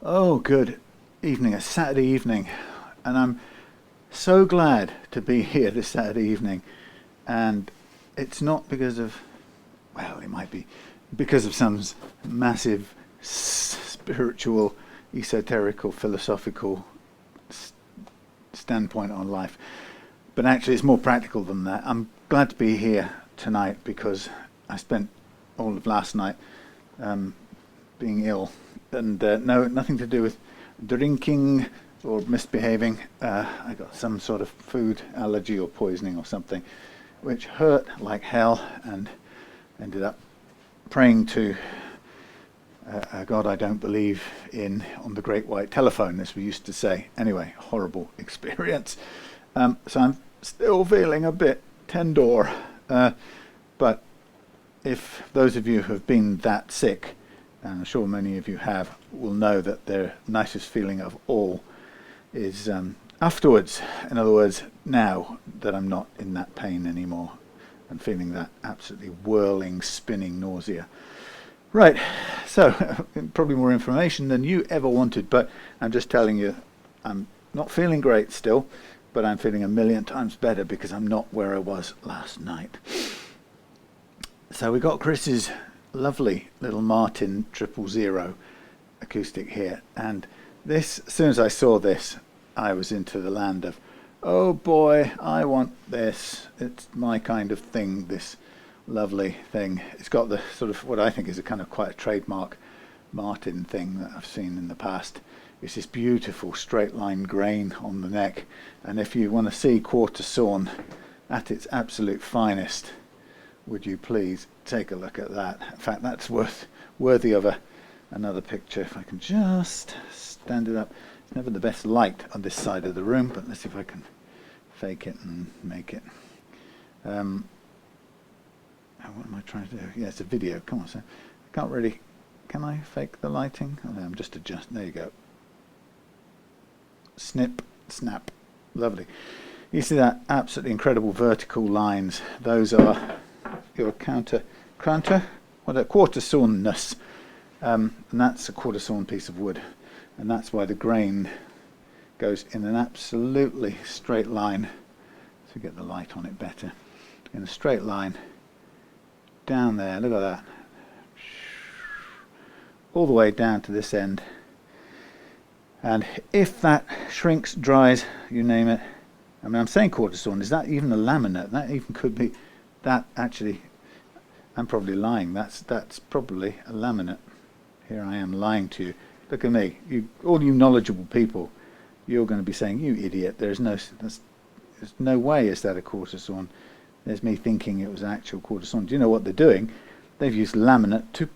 Oh, good evening. It's Saturday evening, and I'm so glad to be here this Saturday evening. And it's not because of, well, it might be because of some massive spiritual, esoterical, philosophical s- standpoint on life, but actually it's more practical than that. I'm glad to be here tonight because I spent all of last night um, being ill, and no, nothing to do with drinking or misbehaving. I got some sort of food allergy or poisoning or something, which hurt like hell, and ended up praying to a God I don't believe in on the Great White Telephone, as we used to say. Anyway, horrible experience. So I'm still feeling a bit tender, but if those of you who have been that sick, and I'm sure many of you have, will know that the nicest feeling of all is afterwards. In other words, now that I'm not in that pain anymore and feeling that absolutely whirling, spinning nausea. Right, so probably more information than you ever wanted, but I'm just telling you I'm not feeling great still, but I'm feeling a million times better because I'm not where I was last night. So we got Chris's lovely little Martin 000 acoustic here, and this, as soon as I saw this, I was into the land of, oh boy, I want this. It's my kind of thing, this lovely thing. It's got the sort of what I think is a kind of quite a trademark Martin thing that I've seen in the past. It's this beautiful straight line grain on the neck, and if you want to see quartersawn at its absolute finest, would you please take a look at that. In fact, that's worthy of another picture. If I can just stand it up. It's never the best light on this side of the room, but let's see if I can fake it and make it. What am I trying to do? Yeah, it's a video. Come on, so I can't really. Can I fake the lighting? Oh, no, I'm just adjusting. There you go. Snip, snap. Lovely. You see that absolutely incredible vertical lines? Those are your quartersawnness, and that's a quartersawn piece of wood, and that's why the grain goes in an absolutely straight line. So get the light on it better. In a straight line down there. Look at that, all the way down to this end. And if that shrinks, dries, you name it. I mean, I'm saying quartersawn. Is that even a laminate? That even could be. That actually, I'm probably lying. That's probably a laminate. Here I am lying to you. Look at me. All you knowledgeable people, you're going to be saying, "You idiot! There's no way is that a quartersawn." There's me thinking it was an actual quartersawn. Do you know what they're doing? They've used laminate to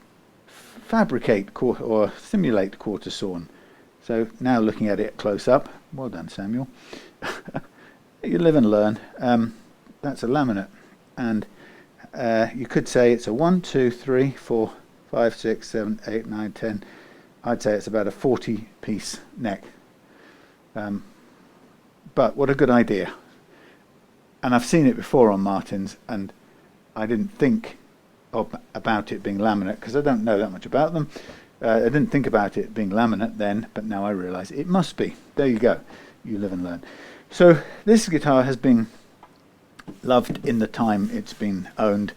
fabricate or simulate quartersawn. So now looking at it close up, well done, Samuel. You live and learn. That's a laminate, and you could say it's a 1, 2, 3, 4, 5, 6, 7, 8, 9, 10. I'd say it's about a 40-piece neck. But what a good idea. And I've seen it before on Martins, and I didn't think about it being laminate because I don't know that much about them. I didn't think about it being laminate then, but now I realise it must be. There you go. You live and learn. So this guitar has been loved in the time it's been owned.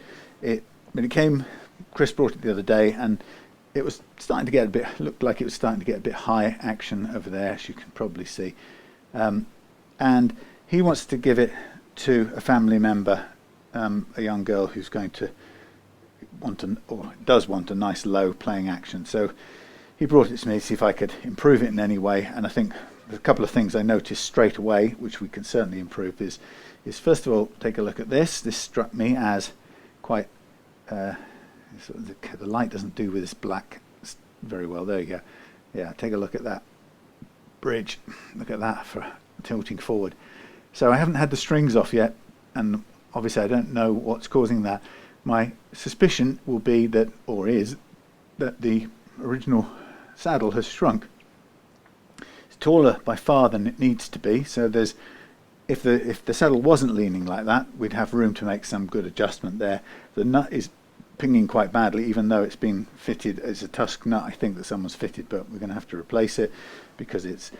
Chris brought it the other day, and it was starting to get looked like it was starting to get a bit high action over there, as you can probably see. And he wants to give it to a family member, a young girl who's going to does want a nice low playing action. So he brought it to me to see if I could improve it in any way. And I think a couple of things I noticed straight away, which we can certainly improve, is first of all, take a look at this. This struck me as quite, the light doesn't do with this black very well. There you go. Yeah, take a look at that bridge. Look at that for tilting forward. So I haven't had the strings off yet, and obviously I don't know what's causing that. My suspicion will be that, or is, that the original saddle has shrunk. It's taller by far than it needs to be, so if the saddle wasn't leaning like that, we'd have room to make some good adjustment there. The nut is pinging quite badly, even though it's been fitted as a tusk nut. I think that someone's fitted, but we're going to have to replace it because it's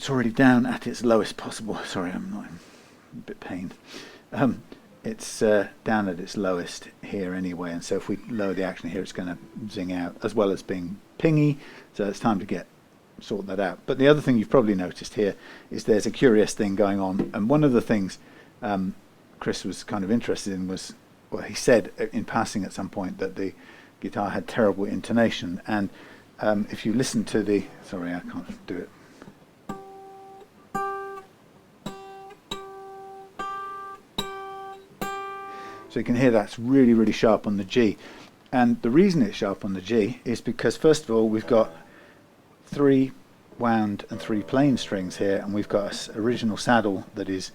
already down at its lowest possible. Sorry, I'm not in a bit pain. It's down at its lowest here anyway, and so if we lower the action here, it's going to zing out, as well as being pingy. So it's time to sort that out. But the other thing you've probably noticed here is there's a curious thing going on, and one of the things Chris was kind of interested in was, well, he said in passing at some point that the guitar had terrible intonation, and if you listen to the, sorry, I can't do it. So you can hear that's really, really sharp on the G. And the reason it's sharp on the G is because, first of all, we've got 3 wound and 3 plain strings here, and we've got an original saddle that is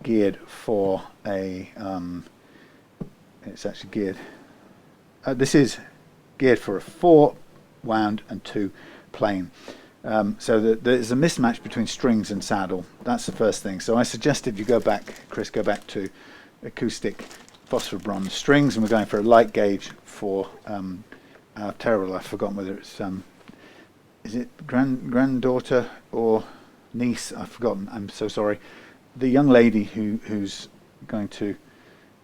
geared for a, it's actually geared, this is geared for a 4 wound and 2 plain. So there's a mismatch between strings and saddle. That's the first thing. So I suggested you go back, Chris, go back to acoustic phosphor bronze strings, and we're going for a light gauge for our terrible, I've forgotten whether it's is it granddaughter or niece, I've forgotten, I'm so sorry, the young lady who's going to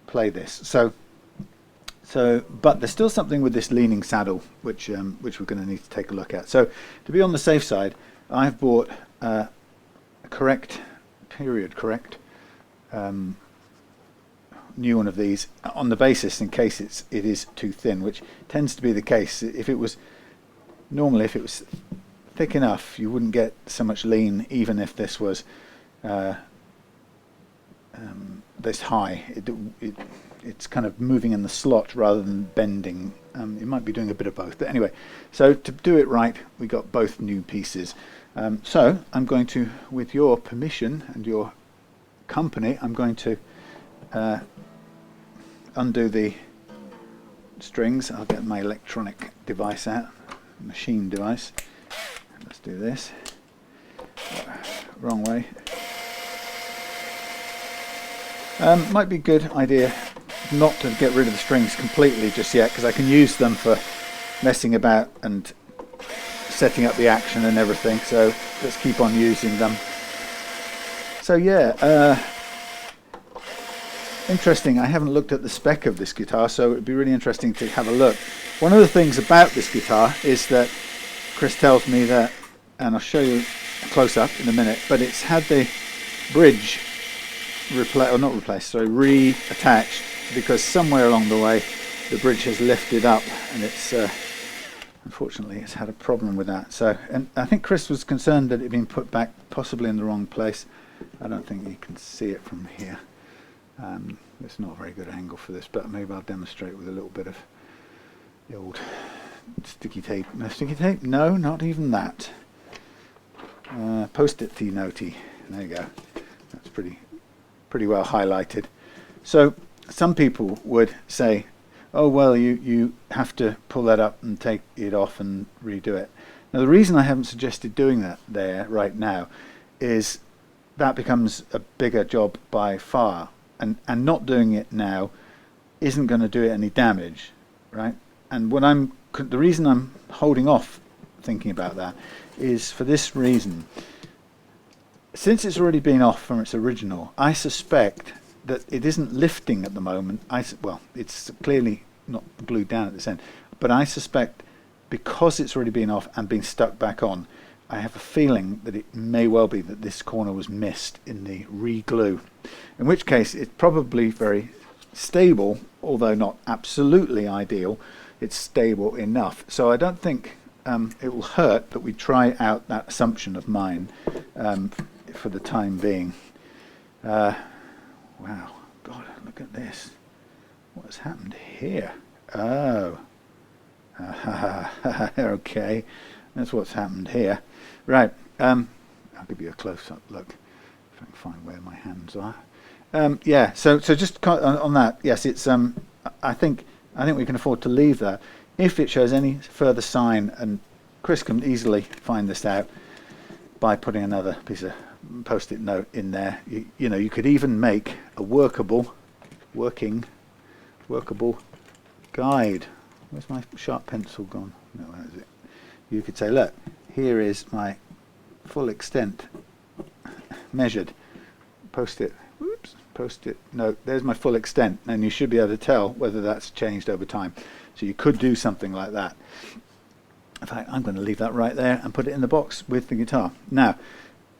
play this. So but there's still something with this leaning saddle which we're going to need to take a look at. So to be on the safe side, I've bought a correct new one of these on the basis in case it is too thin, which tends to be the case. If it was thick enough, you wouldn't get so much lean, even if this was this high. It's kind of moving in the slot rather than bending. It might be doing a bit of both, but anyway, so to do it right, we got both new pieces. So I'm going to, with your permission and your company, I'm going to undo the strings. I'll get my electronic device out, machine device. Let's do this. Wrong way. Might be a good idea not to get rid of the strings completely just yet, because I can use them for messing about and setting up the action and everything. So let's keep on using them. So yeah, interesting. I haven't looked at the spec of this guitar, so it'd be really interesting to have a look. One of the things about this guitar is that Chris tells me that, and I'll show you a close-up in a minute, but it's had the bridge reattached, because somewhere along the way the bridge has lifted up, and it's unfortunately it's had a problem with that. So, and I think Chris was concerned that it had been put back possibly in the wrong place. I don't think you can see it from here. It's not a very good angle for this, but maybe I'll demonstrate with a little bit of the old sticky tape. No sticky tape? No, not even that. Post-it notey. There you go. That's pretty well highlighted. So some people would say, oh well, you have to pull that up and take it off and redo it. Now the reason I haven't suggested doing that there right now is that becomes a bigger job by far, and not doing it now isn't going to do it any damage, right? And the reason I'm holding off thinking about that is for this reason. Since it's already been off from its original, I suspect that it isn't lifting at the moment. Well, it's clearly not glued down at this end, but I suspect because it's already been off and been stuck back on, I have a feeling that it may well be that this corner was missed in the re-glue, in which case it's probably very stable, although not absolutely ideal. It's stable enough, so I don't think it will hurt that we try out that assumption of mine for the time being. Wow, God, look at this. What has happened here? Oh, okay, that's what's happened here. Right, I'll give you a close-up look if I can find where my hands are. Yeah, so just on that, yes, it's I think we can afford to leave that. If it shows any further sign, and Chris can easily find this out by putting another piece of post-it note in there. You know, you could even make a working workable guide. Where's my sharp pencil gone? No, where is it? You could say, look, here is my full extent measured. Post it. Whoops. Post it. No, there's my full extent, and you should be able to tell whether that's changed over time. So you could do something like that. In fact, I'm going to leave that right there and put it in the box with the guitar. Now,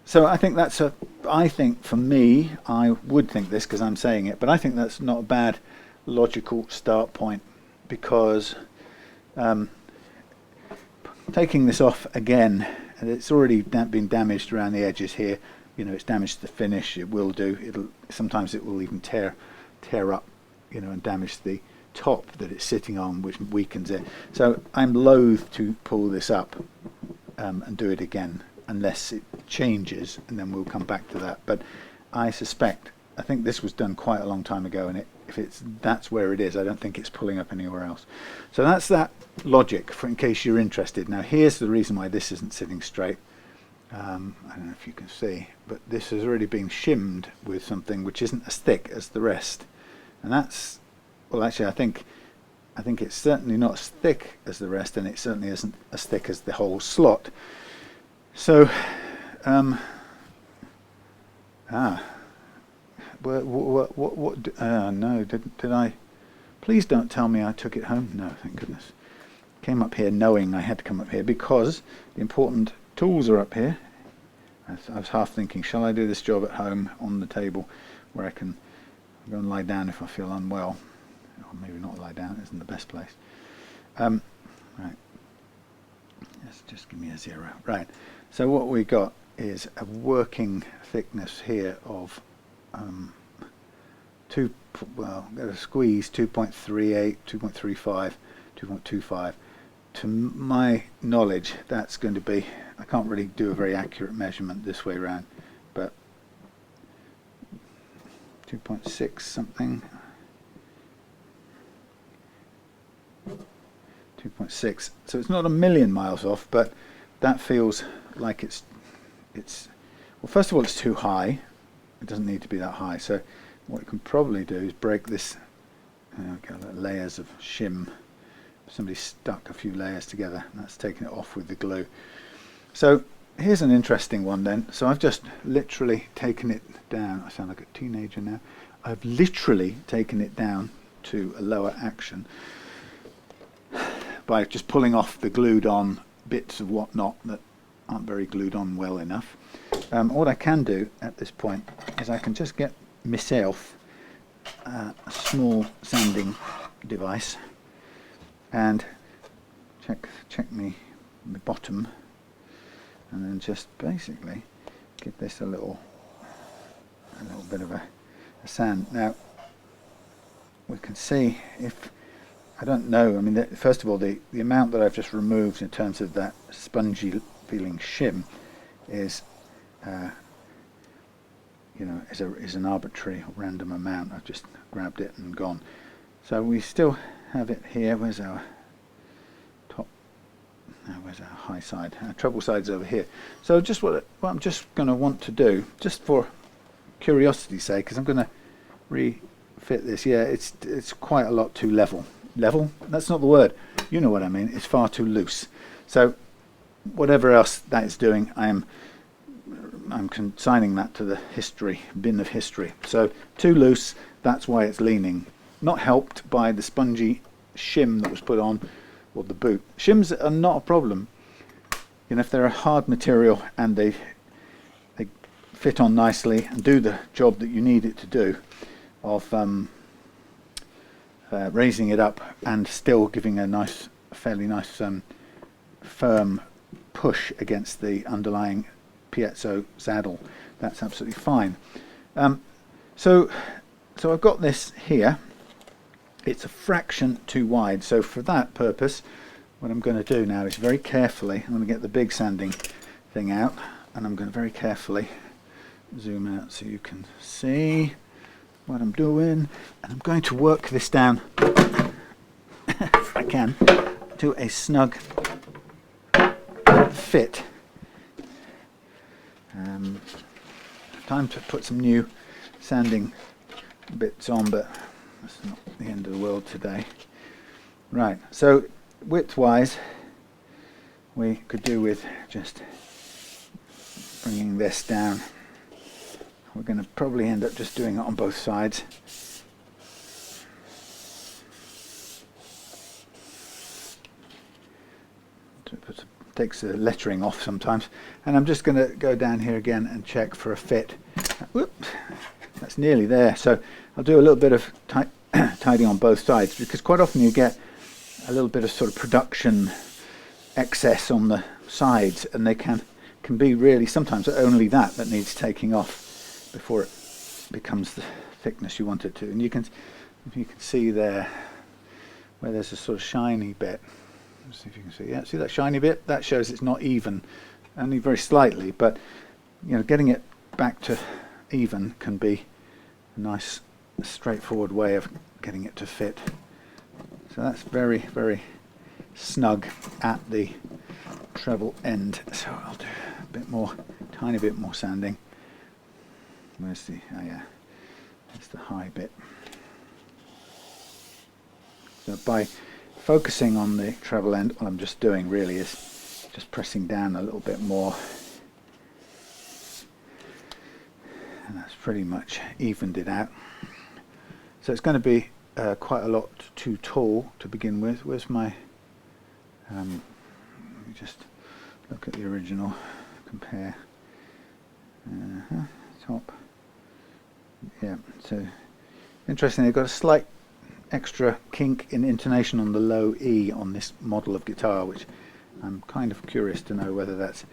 so I think that's I think for me, I would think this because I'm saying it, but I think that's not a bad logical start point, because taking this off again, and it's already been damaged around the edges here. You know, it's damaged the finish. It will do. Sometimes it will even tear up, you know, and damage the top that it's sitting on, which weakens it. So I'm loath to pull this up and do it again unless it changes, and then we'll come back to that. But I think this was done quite a long time ago, and that's where it is. I don't think it's pulling up anywhere else. So that's that logic, in case you're interested. Now here's the reason why this isn't sitting straight. I don't know if you can see, but this has already been shimmed with something which isn't as thick as the rest, and that's, well, actually I think it's certainly not as thick as the rest, and it certainly isn't as thick as the whole slot. So no, did I? Please don't tell me I took it home. No, thank goodness. Came up here knowing I had to come up here because the important tools are up here. I was half thinking, shall I do this job at home on the table where I can go and lie down if I feel unwell, or maybe not lie down, it isn't the best place. Right, just give me a 0. Right, so what we got is a working thickness here of I'm going to squeeze 2.38, 2.35, 2.25. To my knowledge, that's going to be, I can't really do a very accurate measurement this way around, but 2.6 something, 2.6. So it's not a million miles off, but that feels like it's well, first of all, it's too high. It doesn't need to be that high. So what you can probably do is break this, layers of shim. Somebody stuck a few layers together, and that's taken it off with the glue. So here's an interesting one then. So I've just literally taken it down. I sound like a teenager now. I've literally taken it down to a lower action by just pulling off the glued on bits of whatnot that aren't very glued on well enough. What I can do at this point is I can just get myself a small sanding device and check me the bottom, and then just basically give this a little bit of a sand. Now we can see, if I don't know, I mean, first of all, the amount that I've just removed in terms of that spongy feeling shim is is an arbitrary or random amount. I've just grabbed it and gone. So we still have it here. Where's our top? Where's our high side? Our treble side's over here. So just what I'm just going to want to do, just for curiosity's sake, because I'm going to refit this. Yeah, it's quite a lot too level. Level? That's not the word. You know what I mean. It's far too loose. So whatever else that is doing, I'm consigning that to the bin of history. So too loose. That's why it's leaning. Not helped by the spongy shim that was put on, or the boot. Shims are not a problem, you know, if they're a hard material and they fit on nicely and do the job that you need it to do, of raising it up and still giving a fairly nice firm push against the underlying piezo saddle. That's absolutely fine. So I've got this here. It's a fraction too wide, so for that purpose what I'm going to do now is very carefully, I'm going to get the big sanding thing out, and I'm going to very carefully zoom out so you can see what I'm doing, and I'm going to work this down if I can to a snug fit. Time to put some new sanding bits on, but That's not the end of the world today. Right, so width-wise, we could do with just bringing this down. We're going to probably end up just doing it on both sides. It takes the lettering off sometimes. And I'm just going to go down here again and check for a fit. Whoops, that's nearly there. So I'll do a little bit of tidying on both sides, because quite often you get a little bit of sort of production excess on the sides, and they can be really sometimes only that needs taking off before it becomes the thickness you want it to. And you can see there where there's a sort of shiny bit. Let's see if you can see. Yeah, see that shiny bit? That shows it's not even, only very slightly. But you know, getting it back to even can be a nice, straightforward way of getting it to fit. So that's very, very snug at the treble end. So I'll do a bit more, tiny bit more sanding. Where's the, oh yeah, that's the high bit. So by focusing on the treble end, what I'm just doing really is just pressing down a little bit more. And that's pretty much evened it out. So it's going to be quite a lot too tall to begin with. Where's my, let me just look at the original, compare. Top. Yeah, so interesting, they've got a slight extra kink in intonation on the low E on this model of guitar, which I'm kind of curious to know whether that's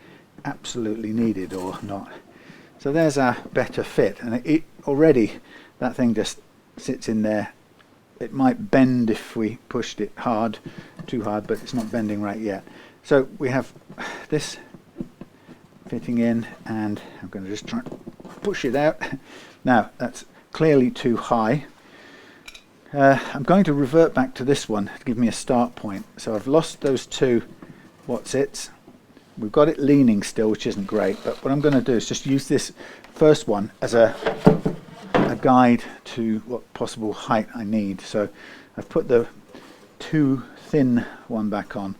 absolutely needed or not. So there's our better fit, and it already, that thing just sits in there. It might bend if we pushed it hard, too hard, but it's not bending right yet. So we have this fitting in, and I'm going to just try and push it out. Now that's clearly too high. I'm going to revert back to this one to give me a start point. So I've lost those two what's-its. We've got it leaning still, which isn't great, but what I'm going to do is just use this first one as a guide to what possible height I need. So I've put the too thin one back on.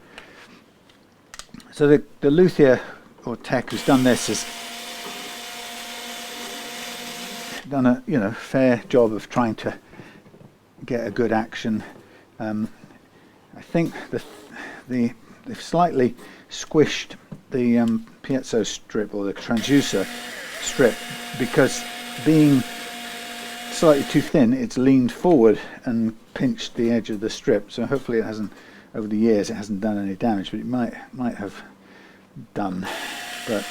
So the luthier or tech who's done this has done a fair job of trying to get a good action. I think they've slightly squished the piezo strip or the transducer strip, because being slightly too thin, it's leaned forward and pinched the edge of the strip. So hopefully it hasn't, over the years, it hasn't done any damage, but it might have done. But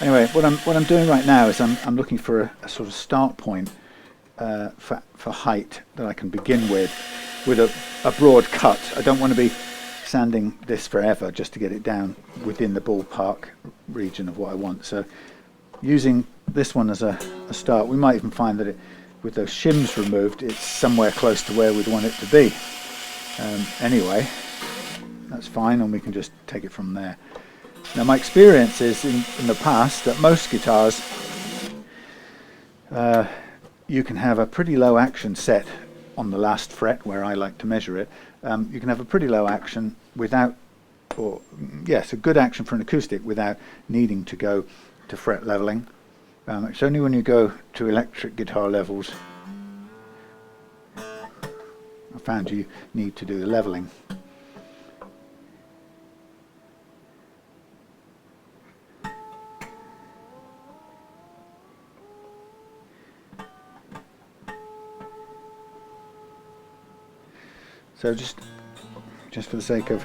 anyway, what I'm doing right now is I'm looking for a sort of start point for height that I can begin with a broad cut. I don't want to be sanding this forever just to get it down within the ballpark region of what I want. So using this one as a start, we might even find that with those shims removed, it's somewhere close to where we'd want it to be. Anyway, that's fine, and we can just take it from there. Now my experience is in the past that most guitars, you can have a pretty low action set on the last fret where I like to measure it. You can have a pretty low action without, or yes, a good action for an acoustic without needing to go to fret leveling. It's only when you go to electric guitar levels I found you need to do the leveling. So just for the sake of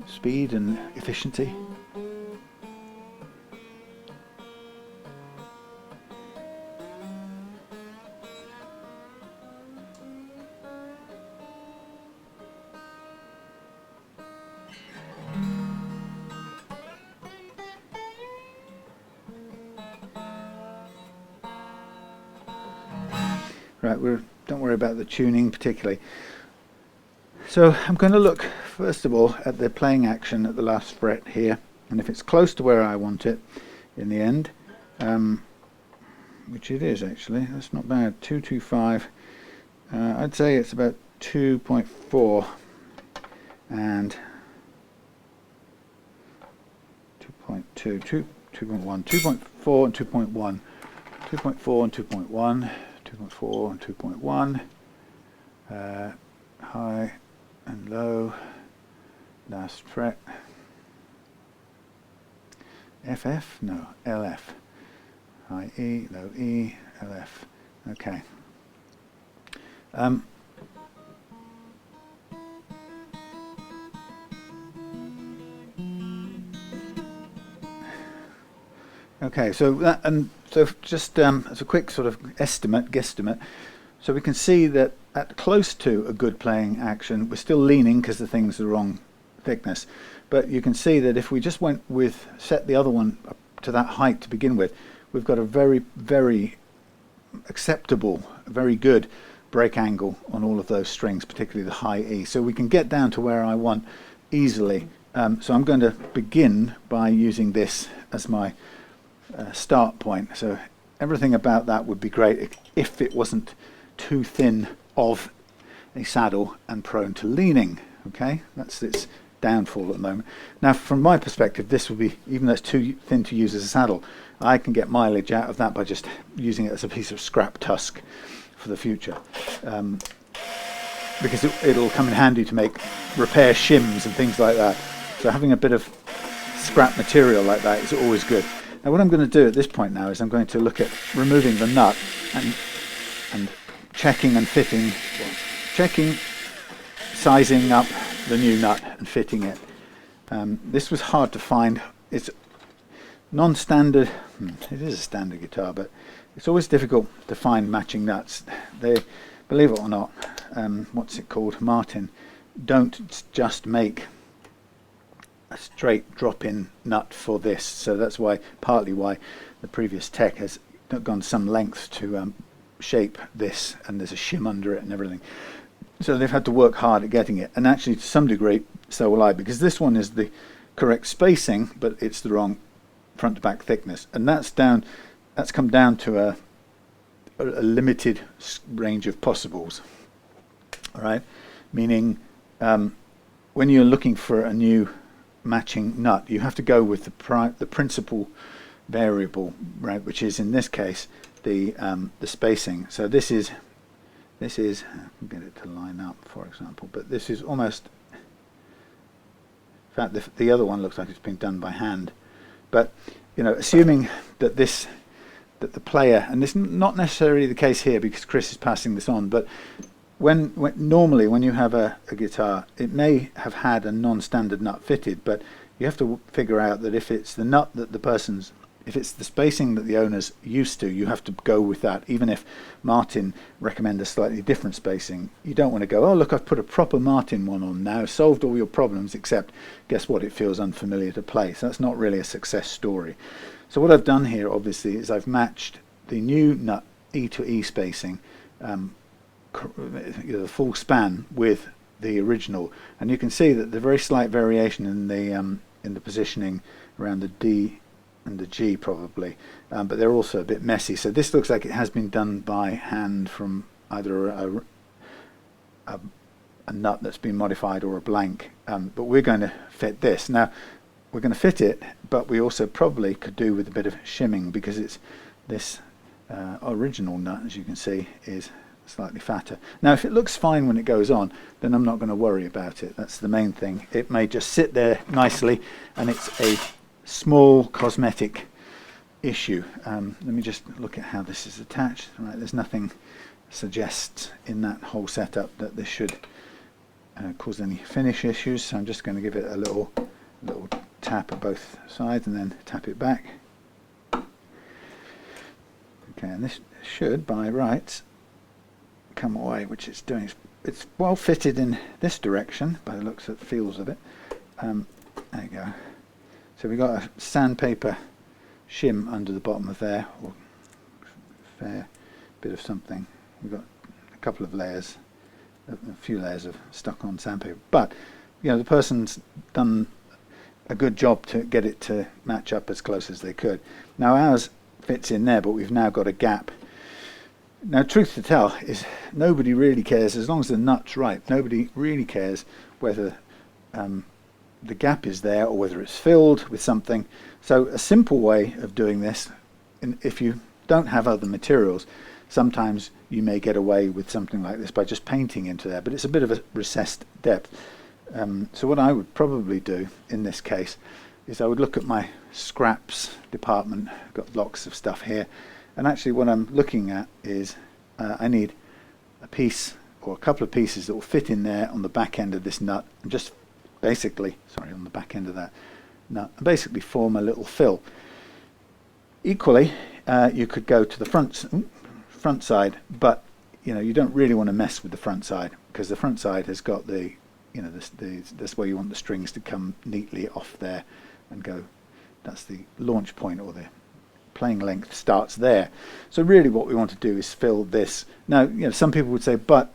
speed and efficiency. Right, don't worry about the tuning particularly. So I'm going to look first of all at the playing action at the last fret here, and if it's close to where I want it, in the end, which it is actually. That's not bad. 225. I'd say it's about 2.4 and 2.2, 2.1, 2.4 and 2.1, 2.4 and 2.1, 2.4 and 2.1, high and low, last fret, FF, no, LF, high E, low E, LF, okay. Okay, so that, and so just as a quick sort of guesstimate, so we can see that at close to a good playing action, we're still leaning because the thing's the wrong thickness. But you can see that if we just went with, set the other one up to that height to begin with, we've got a very, very acceptable, very good break angle on all of those strings, particularly the high E. So we can get down to where I want easily. So I'm going to begin by using this as my start point. So everything about that would be great if it wasn't too thin of a saddle and prone to leaning. Okay, that's its downfall at the moment. Now from my perspective, this will be, even though it's too thin to use as a saddle, I can get mileage out of that by just using it as a piece of scrap tusk for the future, because it'll come in handy to make repair shims and things like that. So having a bit of scrap material like that is always good. Now what I'm going to do at this point now is I'm going to look at removing the nut and checking and fitting, checking, sizing up the new nut and fitting it. This was hard to find. It's non-standard. It is a standard guitar, but it's always difficult to find matching nuts. They, believe it or not, what's it called, Martin, don't just make a straight drop-in nut for this. So that's why, partly why, the previous tech has gone some lengths to shape this, and there's a shim under it and everything. So they've had to work hard at getting it, and actually to some degree so will I, because this one is the correct spacing, but it's the wrong front to back thickness, and that's come down to a limited range of possibles. All right, meaning when you're looking for a new matching nut, you have to go with the principal variable, right, which is in this case the spacing. So this is I'll get it to line up, for example, but this is almost, in fact the other one looks like it's been done by hand. But you know, assuming that the player, and this is not necessarily the case here because Chris is passing this on, but when normally when you have a guitar, it may have had a non-standard nut fitted, but you have to figure out that if it's the nut that if it's the spacing that the owner's used to, you have to go with that. Even if Martin recommend a slightly different spacing, you don't want to go, oh look, I've put a proper Martin one on now, solved all your problems, except guess what, it feels unfamiliar to play. So that's not really a success story. So what I've done here obviously is I've matched the new nut E to E spacing, the full span, with the original, and you can see that the very slight variation in the positioning around the D and the G probably, but they're also a bit messy. So this looks like it has been done by hand from either a nut that's been modified or a blank, but we're going to fit this. Now we're going to fit it, but we also probably could do with a bit of shimming, because it's this original nut, as you can see, is slightly fatter. Now if it looks fine when it goes on, then I'm not going to worry about it. That's the main thing. It may just sit there nicely, and it's a small cosmetic issue. Let me just look at how this is attached. Right, there's nothing suggests in that whole setup that this should cause any finish issues, so I'm just going to give it a little tap at both sides and then tap it back. Okay, and this should by rights come away, which it's doing. It's well fitted in this direction by the looks of feels of it. There you go. So we've got a sandpaper shim under the bottom of there, or a fair bit of something. We've got a couple of layers, a few layers of stuck on sandpaper. But you know, the person's done a good job to get it to match up as close as they could. Now ours fits in there, but we've now got a gap. Now, truth to tell is nobody really cares, as long as the nut's right, nobody really cares whether the gap is there or whether it's filled with something. So a simple way of doing this, if you don't have other materials, sometimes you may get away with something like this by just painting into there, but it's a bit of a recessed depth. So what I would probably do in this case is I would look at my scraps department. I've got lots of stuff here, and actually what I'm looking at is I need a piece or a couple of pieces that will fit in there on the back end of this nut, and just basically, sorry, on the back end of that nut, and basically form a little fill. Equally, you could go to the front side, but you don't really want to mess with the front side, because the front side has got the this where you want the strings to come neatly off there and go. That's the launch point, or the playing length starts there. So really what we want to do is fill this. Now, some people would say, but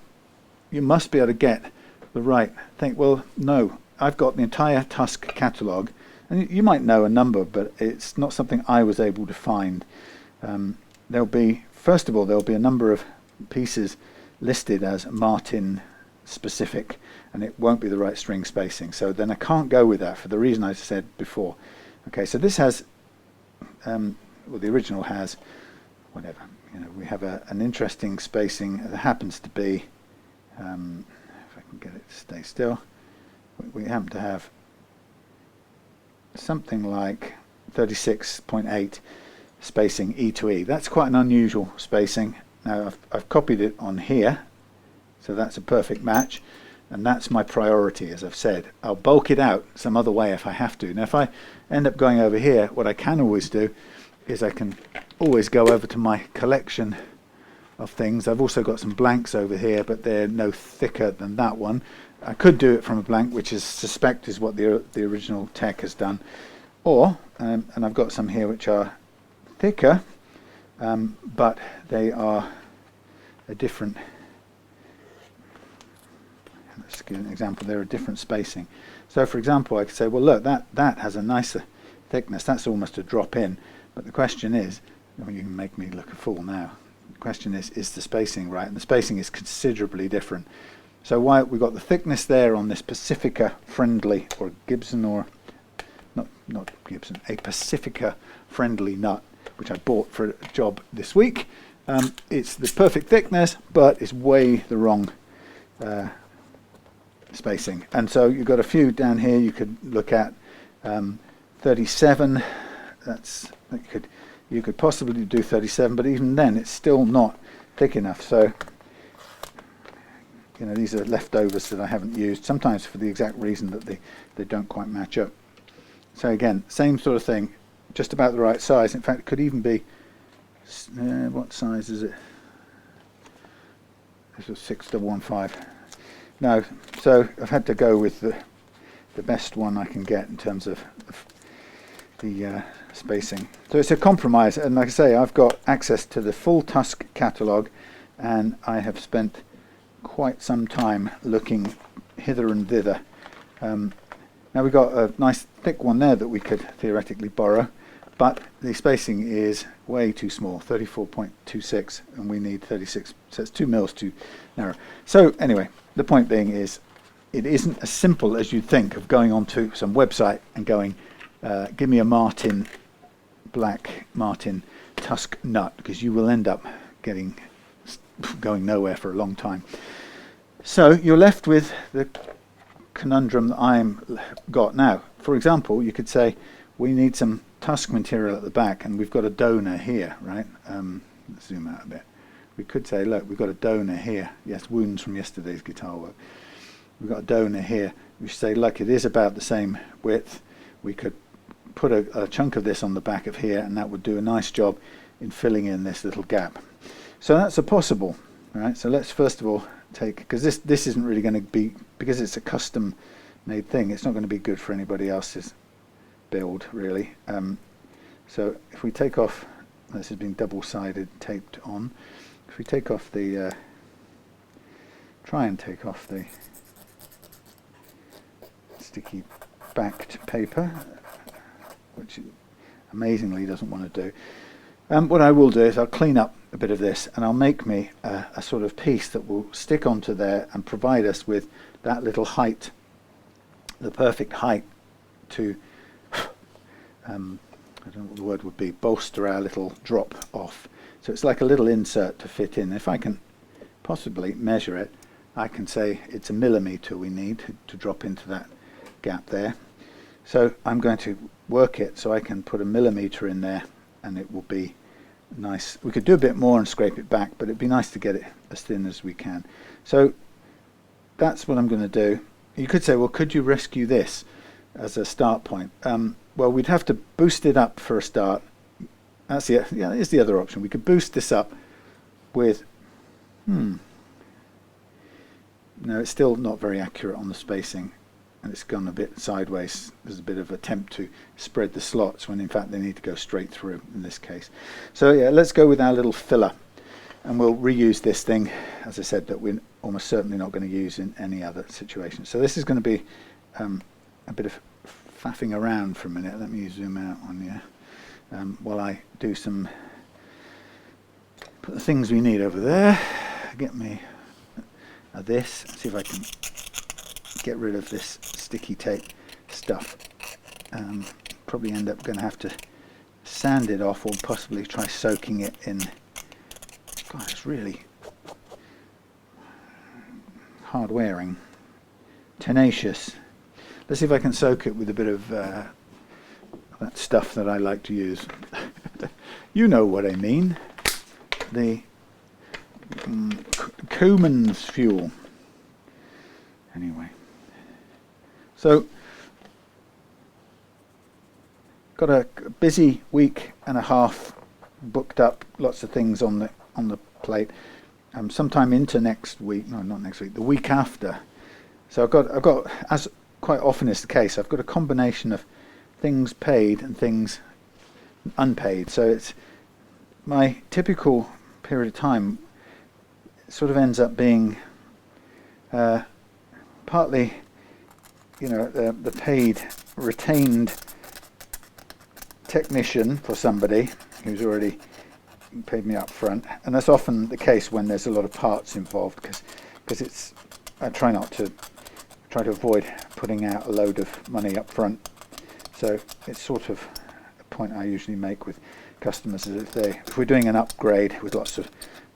you must be able to get the right thing. Well, no, I've got the entire Tusk catalogue, and you might know a number, but it's not something I was able to find. There'll be, first of all, there'll be a number of pieces listed as Martin specific, and it won't be the right string spacing. So then I can't go with that for the reason I said before. Okay, so this has, well, the original has, whatever, we have an interesting spacing that happens to be, if I can get it to stay still, we happen to have something like 36.8 spacing E to E. That's quite an unusual spacing. Now I've copied it on here, so that's a perfect match, and that's my priority, as I've said. I'll bulk it out some other way if I have to. Now if I end up going over here, what I can always do is I can always go over to my collection of things. I've also got some blanks over here, but they're no thicker than that one. I could do it from a blank, which is suspect is what the original tech has done, or and I've got some here which are thicker, but they are a different. Let's give an example. They're a different spacing. So, for example, I could say, well, look, that has a nicer thickness. That's almost a drop in. But the question is, well, you can make me look a fool now. The question is the spacing right? And the spacing is considerably different. So why we've got the thickness there on this Pacifica friendly, or Gibson, or not Gibson, a Pacifica friendly nut, which I bought for a job this week. It's the perfect thickness, but it's way the wrong spacing. And so you've got a few down here you could look at. 37, you could possibly do 37, but even then it's still not thick enough. So these are leftovers that I haven't used, sometimes for the exact reason that they don't quite match up. So again, same sort of thing, just about the right size. In fact, it could even be, what size is it? This was 6.15. No, so I've had to go with the best one I can get in terms of the spacing. So it's a compromise, and like I say, I've got access to the full Tusk catalogue, and I have spent quite some time looking hither and thither. Now we've got a nice thick one there that we could theoretically borrow, but the spacing is way too small, 34.26, and we need 36, so it's 2 mils too narrow. So anyway, the point being is, it isn't as simple as you'd think of going onto some website and going, give me a black Martin Tusk nut, because you will end up going nowhere for a long time. So you're left with the conundrum that I'm got now. For example, you could say we need some Tusk material at the back, and we've got a donor here, right? Let's zoom out a bit. We could say, look, we've got a donor here. Yes, wounds from yesterday's guitar work. We've got a donor here. We should say, look, it is about the same width. We could put a chunk of this on the back of here, and that would do a nice job in filling in this little gap. So that's a possible, right? So let's first of all take, because this isn't really going to be, because it's a custom made thing, it's not going to be good for anybody else's build really. So if we take off, this has been double-sided taped on, if we take off the try and take off the sticky backed paper, which it amazingly doesn't want to do. What I will do is I'll clean up a bit of this, and I'll make me a sort of piece that will stick onto there and provide us with that little height, the perfect height to, I don't know what the word would be, bolster our little drop off. So it's like a little insert to fit in. If I can possibly measure it, I can say it's a millimetre we need to drop into that gap there. So I'm going to work it so I can put a millimetre in there, and it will be nice. We could do a bit more and scrape it back, but it'd be nice to get it as thin as we can. So that's what I'm going to do. You could say, well, could you rescue this as a start point? Well, we'd have to boost it up for a start. That's here's the other option. We could boost this up with no, it's still not very accurate on the spacing, and it's gone a bit sideways. There's a bit of attempt to spread the slots when in fact they need to go straight through in this case. So yeah, let's go with our little filler, and we'll reuse this thing, as I said, that we're almost certainly not going to use in any other situation. So this is going to be a bit of faffing around for a minute. Let me zoom out on you while I do some, put the things we need over there. Get me this, see if I can get rid of this sticky tape stuff. Probably end up going to have to sand it off, or possibly try soaking it in. God, it's really hard wearing, tenacious. Let's see if I can soak it with a bit of that stuff that I like to use. You know what I mean. The Cumin's fuel. Anyway, so got a busy week and a half booked up. Lots of things on the plate. Sometime into next week. No, not next week. The week after. So I've got, as quite often is the case, I've got a combination of things paid and things unpaid. So it's my typical period of time. Sort of ends up being partly, the paid, retained technician for somebody who's already paid me up front, and that's often the case when there's a lot of parts involved, because it's, I try to avoid putting out a load of money up front. So it's sort of a point I usually make with customers, is if we're doing an upgrade with lots of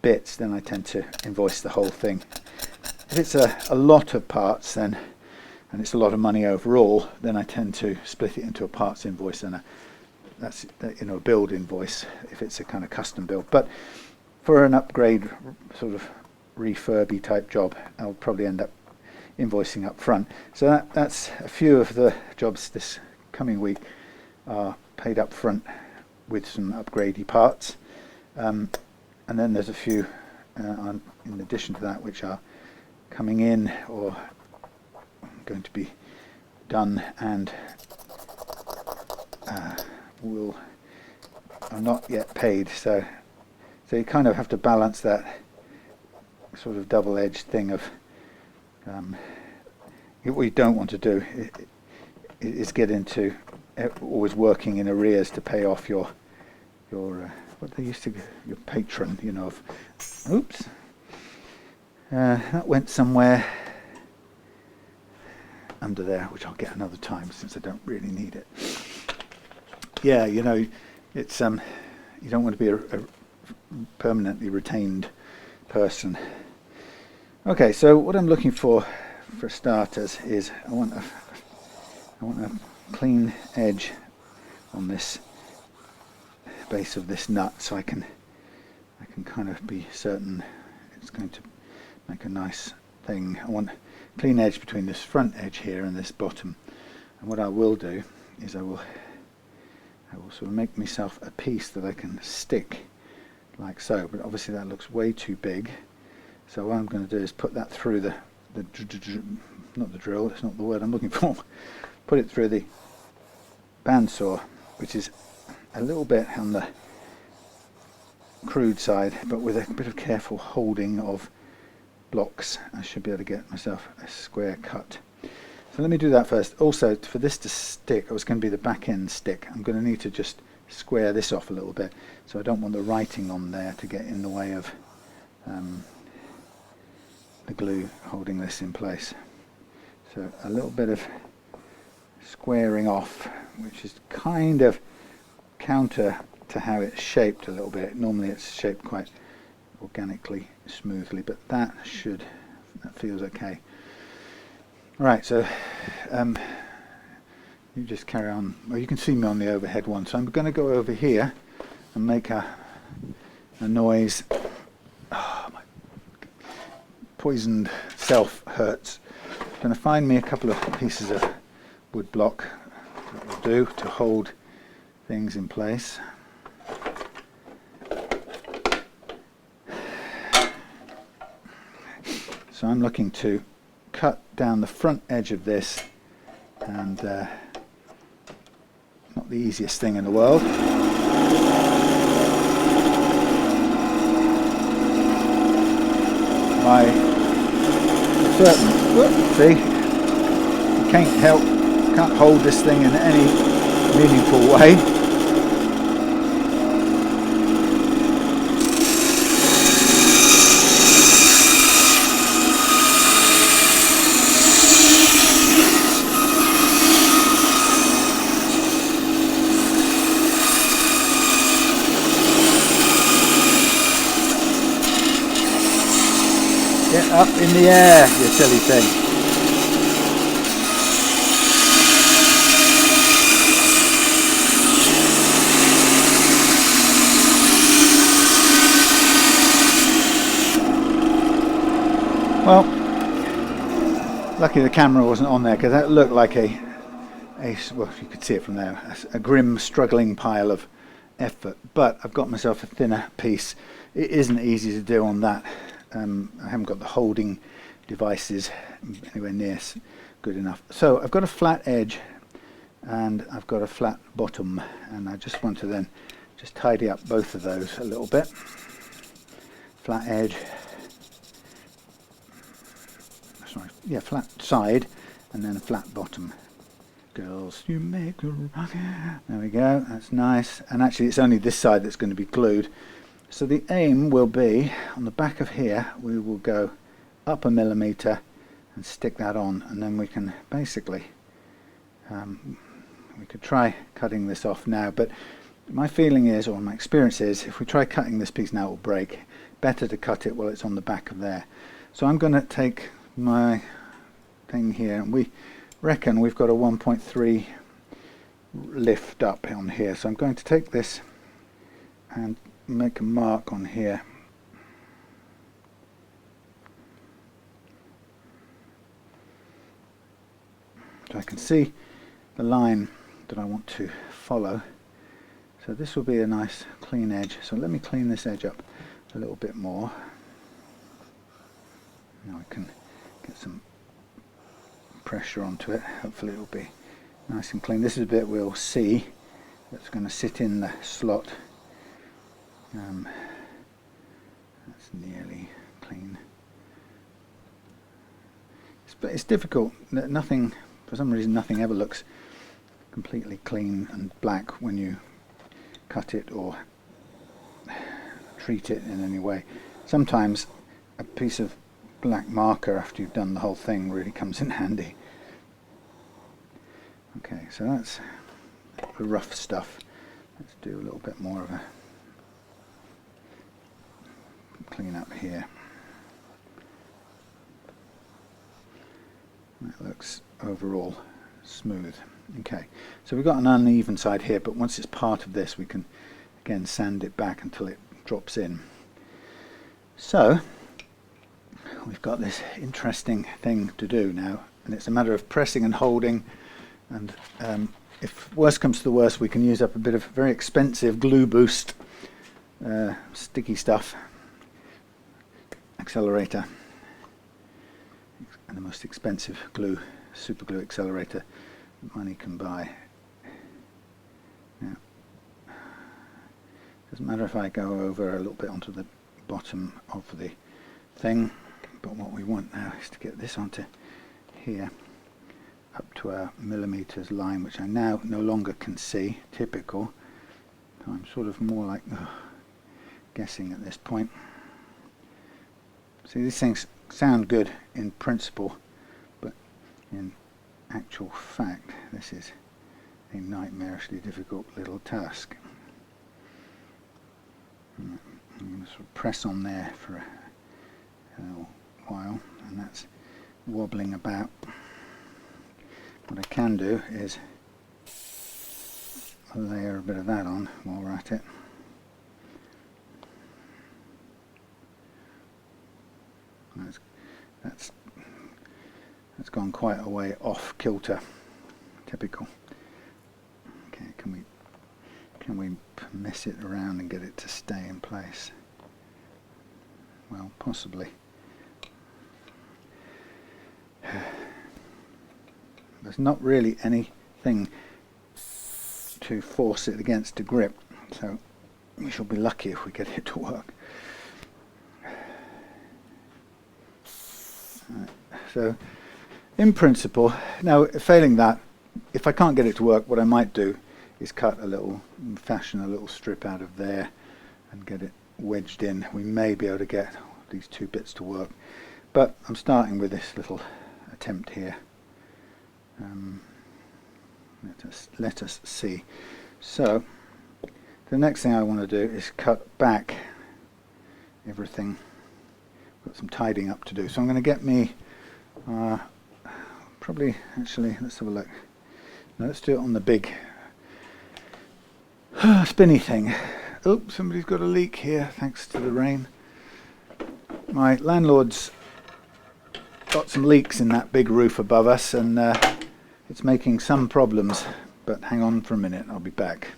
bits, then I tend to invoice the whole thing. If it's a lot of parts, then, and it's a lot of money overall, then I tend to split it into a parts invoice and that's a build invoice if it's a kind of custom build. But for an upgrade sort of refurby type job, I'll probably end up invoicing up front. So that's a few of the jobs this coming week are paid up front with some upgradey parts. And then there's a few in addition to that which are coming in or going to be done and are not yet paid. So you kind of have to balance that sort of double-edged thing of what you don't want to do is get into always working in arrears to pay off your what they used to, your patron, oops, that went somewhere under there, which I'll get another time since I don't really need it. Yeah, it's you don't want to be a permanently retained person. Okay, so what I'm looking for starters is I want a clean edge on this base of this nut, so I can kind of be certain it's going to make a nice thing. I want a clean edge between this front edge here and this bottom, and what I will do is I will sort of make myself a piece that I can stick like so, but obviously that looks way too big. So what I'm going to do is put that through not the drill, that's not the word I'm looking for, put it through the bandsaw, which is a little bit on the crude side, but with a bit of careful holding of blocks I should be able to get myself a square cut. So let me do that first. Also, for this to stick, or it's going to be the back end stick, I'm going to need to just square this off a little bit. So I don't want the writing on there to get in the way of the glue holding this in place. So a little bit of squaring off, which is kind of counter to how it's shaped a little bit. Normally it's shaped quite organically, smoothly, but that feels okay. Right, so you just carry on. Well, you can see me on the overhead one, so I'm going to go over here and make a noise. Oh, my poisoned self hurts. I'm going to find me a couple of pieces of wood block that will do to hold things in place. So I'm looking to cut down the front edge of this, and not the easiest thing in the world. By a certain, see, you can't hold this thing in any meaningful way. Get up in the air, you silly thing. Well, lucky the camera wasn't on there, because that looked like well, you could see it from there, a grim, struggling pile of effort. But I've got myself a thinner piece. It isn't easy to do on that. I haven't got the holding devices anywhere near good enough. So I've got a flat edge and I've got a flat bottom, and I just want to then just tidy up both of those a little bit. Flat edge, sorry, yeah, flat side, and then a flat bottom. Girls, you make a rock. There we go, that's nice. And actually it's only this side that's going to be glued. So the aim will be, on the back of here, we will go up 1 millimeter and stick that on, and then we can basically, we could try cutting this off now, but my feeling is, or my experience is, if we try cutting this piece now it will break. Better to cut it while it's on the back of there. So I'm going to take my thing here, and we reckon we've got a 1.3 lift up on here, so I'm going to take this and make a mark on here. So I can see the line that I want to follow. So this will be a nice clean edge. So let me clean this edge up a little bit more. Now I can get some pressure onto it. Hopefully it will be nice and clean. This is a bit we'll see that's going to sit in the slot. That's nearly clean. It's difficult. Nothing, for some reason, nothing ever looks completely clean and black when you cut it or treat it in any way. Sometimes a piece of black marker after you've done the whole thing really comes in handy. Okay, so that's the rough stuff. Let's do a little bit more of a clean up here. That looks overall smooth. Okay, so we've got an uneven side here, but once it's part of this we can again sand it back until it drops in. So we've got this interesting thing to do now, and it's a matter of pressing and holding, and if worst comes to the worst we can use up a bit of very expensive glue boost sticky stuff accelerator, and the most expensive glue, super glue accelerator money can buy. Now, doesn't matter if I go over a little bit onto the bottom of the thing, but what we want now is to get this onto here, up to a millimeters line, which I now no longer can see. Typical. So I'm sort of more like guessing at this point. See, these things sound good in principle, but in actual fact this is a nightmarishly difficult little task. I'm going to sort of press on there for a little while, and that's wobbling about. What I can do is layer a bit of that on while we're at it. That's gone quite a way off kilter. Typical. Okay, can we mess it around and get it to stay in place? Well, possibly. There's not really anything to force it against to grip, so we shall be lucky if we get it to work. Right, so in principle, now failing that, if I can't get it to work, what I might do is fashion a little strip out of there and get it wedged in. We may be able to get these two bits to work, but I'm starting with this little attempt here. Let us see. So the next thing I want to do is cut back everything. Got some tidying up to do, so I'm going to get me probably, actually, let's have a look. No, let's do it on the big spinny thing. Oops, somebody's got a leak here thanks to the rain. My landlord's got some leaks in that big roof above us, and it's making some problems, but hang on for a minute, I'll be back.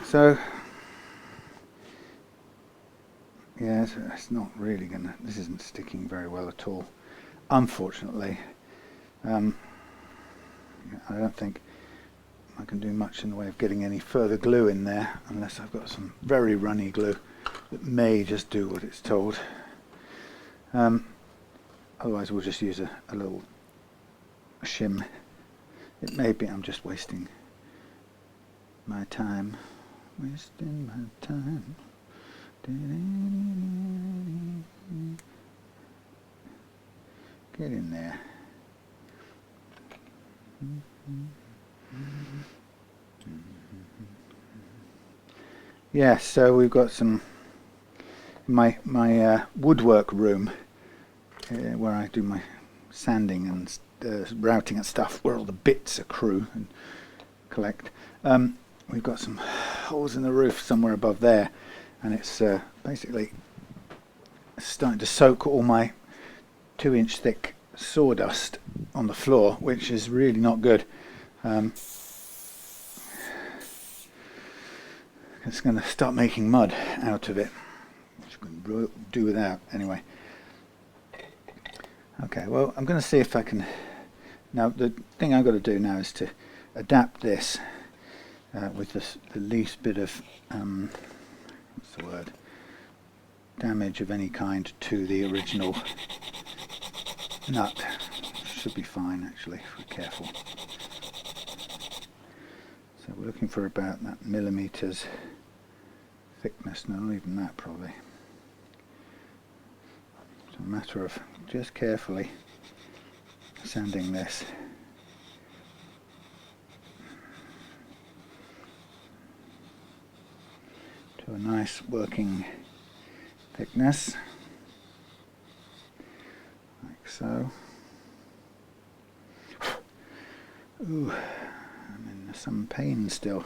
So, yeah, it's not really gonna, this isn't sticking very well at all, unfortunately. I don't think I can do much in the way of getting any further glue in there, unless I've got some very runny glue that may just do what it's told. Otherwise we'll just use a little shim. It may be I'm just wasting my time. Wasting my time. Get in there. Yeah, so we've got some my woodwork room where I do my sanding and routing and stuff, where all the bits accrue and collect. We've got some holes in the roof somewhere above there, and it's basically starting to soak all my 2-inch thick sawdust on the floor, which is really not good. It's going to start making mud out of it, which we can do without anyway. Okay, well, I'm going to see if I can. Now, the thing I've got to do now is to adapt this with the least bit of what's the word? Damage of any kind to the original nut. Should be fine actually if we're careful. So we're looking for about that millimeters thickness. No, not even that probably. It's a matter of just carefully sanding this. To a nice working thickness, like so. Ooh, I'm in some pain still.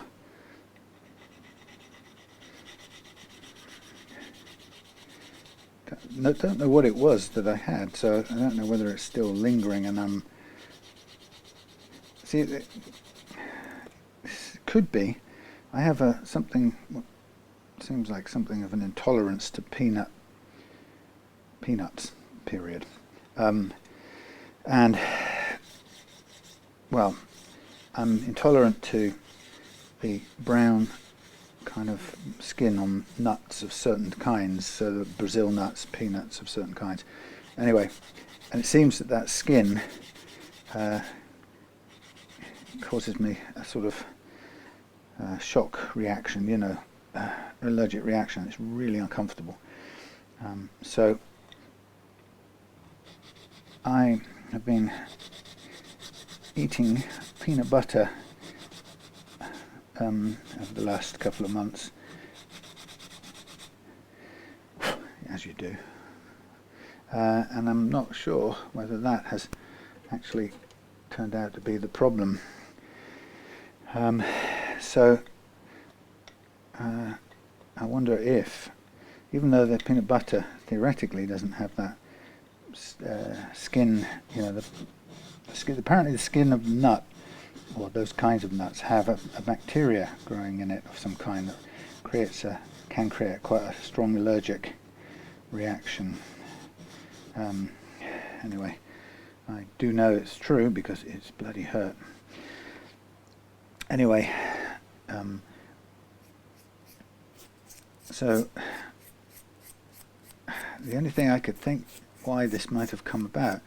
don't know what it was that I had, so I don't know whether it's still lingering, and I'm... See, it could be. I have something, what seems like something of an intolerance to peanuts, period. And, well, I'm intolerant to the brown kind of skin on nuts of certain kinds, so the Brazil nuts, peanuts of certain kinds. Anyway, and it seems that skin causes me a sort of shock reaction, you know, allergic reaction. It's really uncomfortable. So I have been eating peanut butter over the last couple of months, as you do, and I'm not sure whether that has actually turned out to be the problem. So I wonder if, even though the peanut butter theoretically doesn't have that skin, you know, the skin, apparently the skin of the nut, or those kinds of nuts, have a bacteria growing in it of some kind that can create quite a strong allergic reaction. Anyway, I do know it's true because it's bloody hurt. Anyway, so the only thing I could think why this might have come about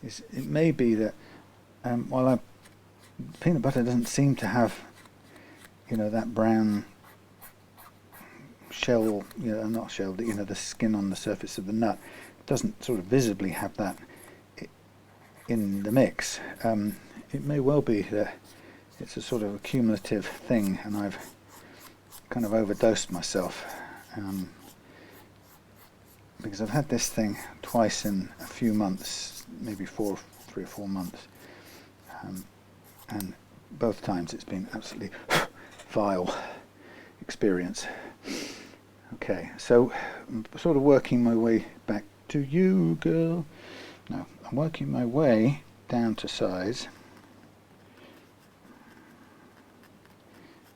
is it may be that while peanut butter doesn't seem to have, you know, that brown shell, you know, not shell, you know, the skin on the surface of the nut, it doesn't sort of visibly have that in the mix. It may well be that it's a sort of a cumulative thing, and I've kind of overdosed myself, because I've had this thing twice in a few months, maybe 3 or 4 months, and both times it's been absolutely vile experience. Okay, so I'm sort of working my way back to you, girl. No, I'm working my way down to size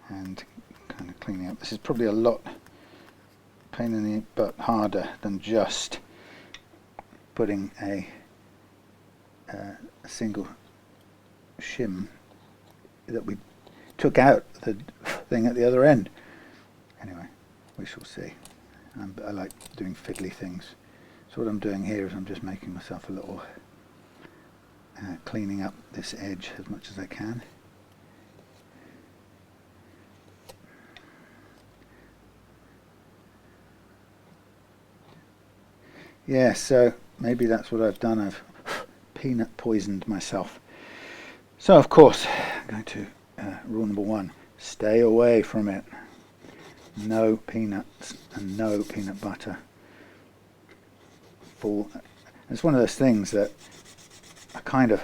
and kind of cleaning up. This is probably a lot pain in the butt harder than just putting a single shim that we took out the thing at the other end. Anyway, we shall see. I like doing fiddly things. So what I'm doing here is I'm just making myself a little cleaning up this edge as much as I can. Yeah, so maybe that's what I've done. I've peanut poisoned myself. So of course, I'm going to rule number 1, stay away from it. No peanuts and no peanut butter. It's one of those things that I kind of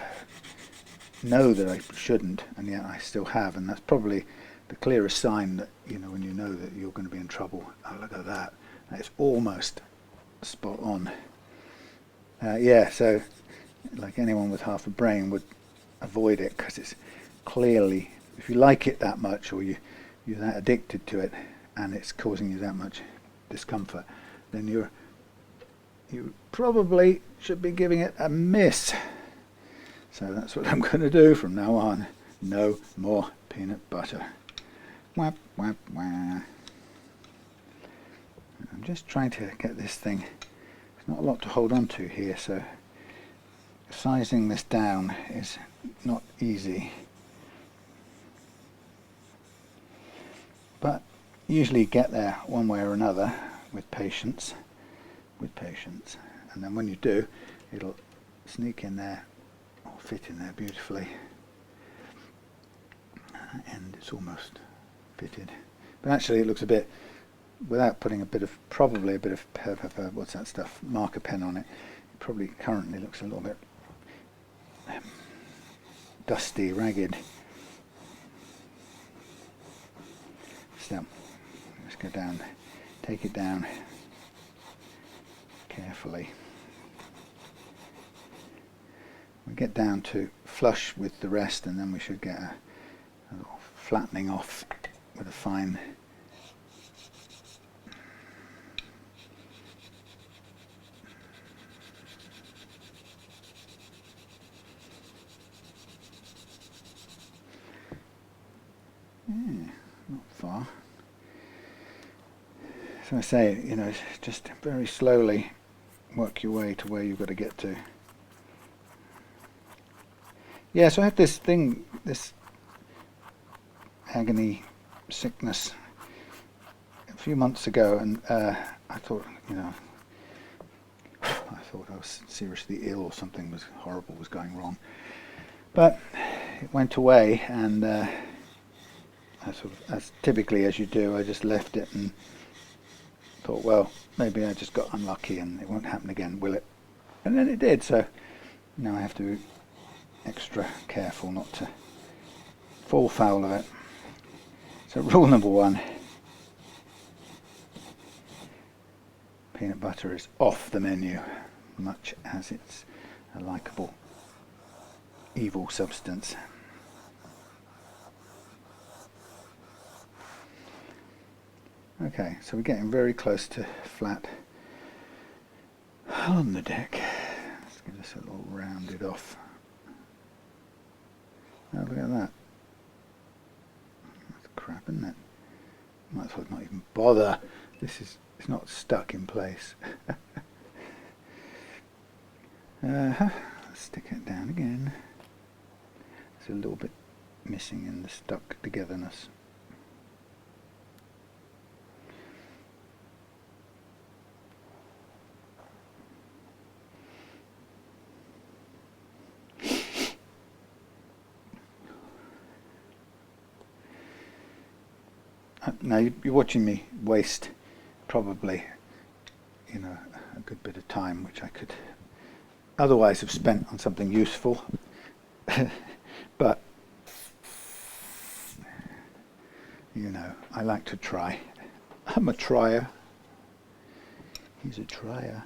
know that I shouldn't, and yet I still have, and that's probably the clearest sign that, you know, when you know that you're going to be in trouble. Oh, look at that. It's almost spot on. Yeah, so like anyone with half a brain would avoid it, because it's clearly, if you like it that much, or you're that addicted to it, and it's causing you that much discomfort, then you probably should be giving it a miss. So that's what I'm going to do from now on. No more peanut butter. Whap, whap, whap. I'm just trying to get this thing. There's not a lot to hold on to here, so sizing this down is not easy. But usually get there one way or another with patience. And then when you do, it'll sneak in there or fit in there beautifully, and it's almost fitted. But actually it looks a bit, without putting probably a bit of what's that stuff, marker pen on it, it probably currently looks a little bit dusty, ragged. So let's go down, take it down. carefully. We get down to flush with the rest, and then we should get a little flattening off with a fine not far. So I say, you know, just very slowly work your way to where you've got to get to. Yeah, so I had this thing, this agony sickness a few months ago, and I thought, you know, I thought I was seriously ill or something was horrible was going wrong. But it went away, and I sort of, as typically as you do, I just left it and thought, well, maybe I just got unlucky and it won't happen again, will it? And then it did, so now I have to be extra careful not to fall foul of it. So rule number 1, peanut butter is off the menu, much as it's a likeable evil substance. Okay, so we're getting very close to flat on the deck. Let's give this a little rounded off. Oh, look at that. That's crap, isn't it? Might as well not even bother. It's not stuck in place. Let's stick it down again. It's a little bit missing in the stuck togetherness. Now you're watching me waste probably, you know, a good bit of time which I could otherwise have spent on something useful. But you know, I like to try. I'm a trier. He's a trier.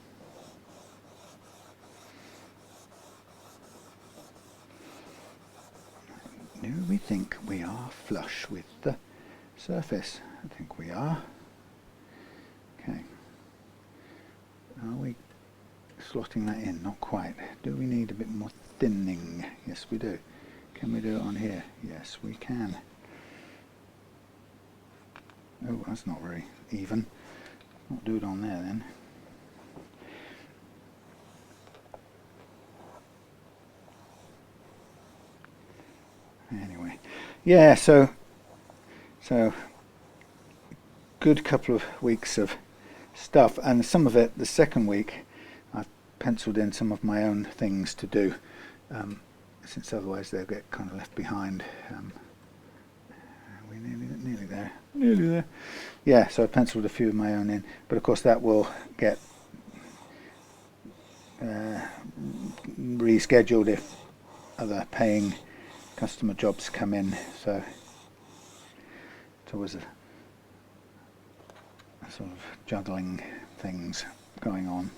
Do we think we are flush with the surface? I think we are. Okay. Are we slotting that in? Not quite. Do we need a bit more thinning? Yes, we do. Can we do it on here? Yes, we can. Oh, that's not very even. Not do it on there then. Anyway, yeah, so good couple of weeks of stuff, and some of it, the second week, I've penciled in some of my own things to do, since otherwise they'll get kind of left behind. We're nearly there. Nearly there. Yeah, so I penciled a few of my own in, but of course that will get rescheduled if other paying customer jobs come in, so it's always a sort of juggling things going on.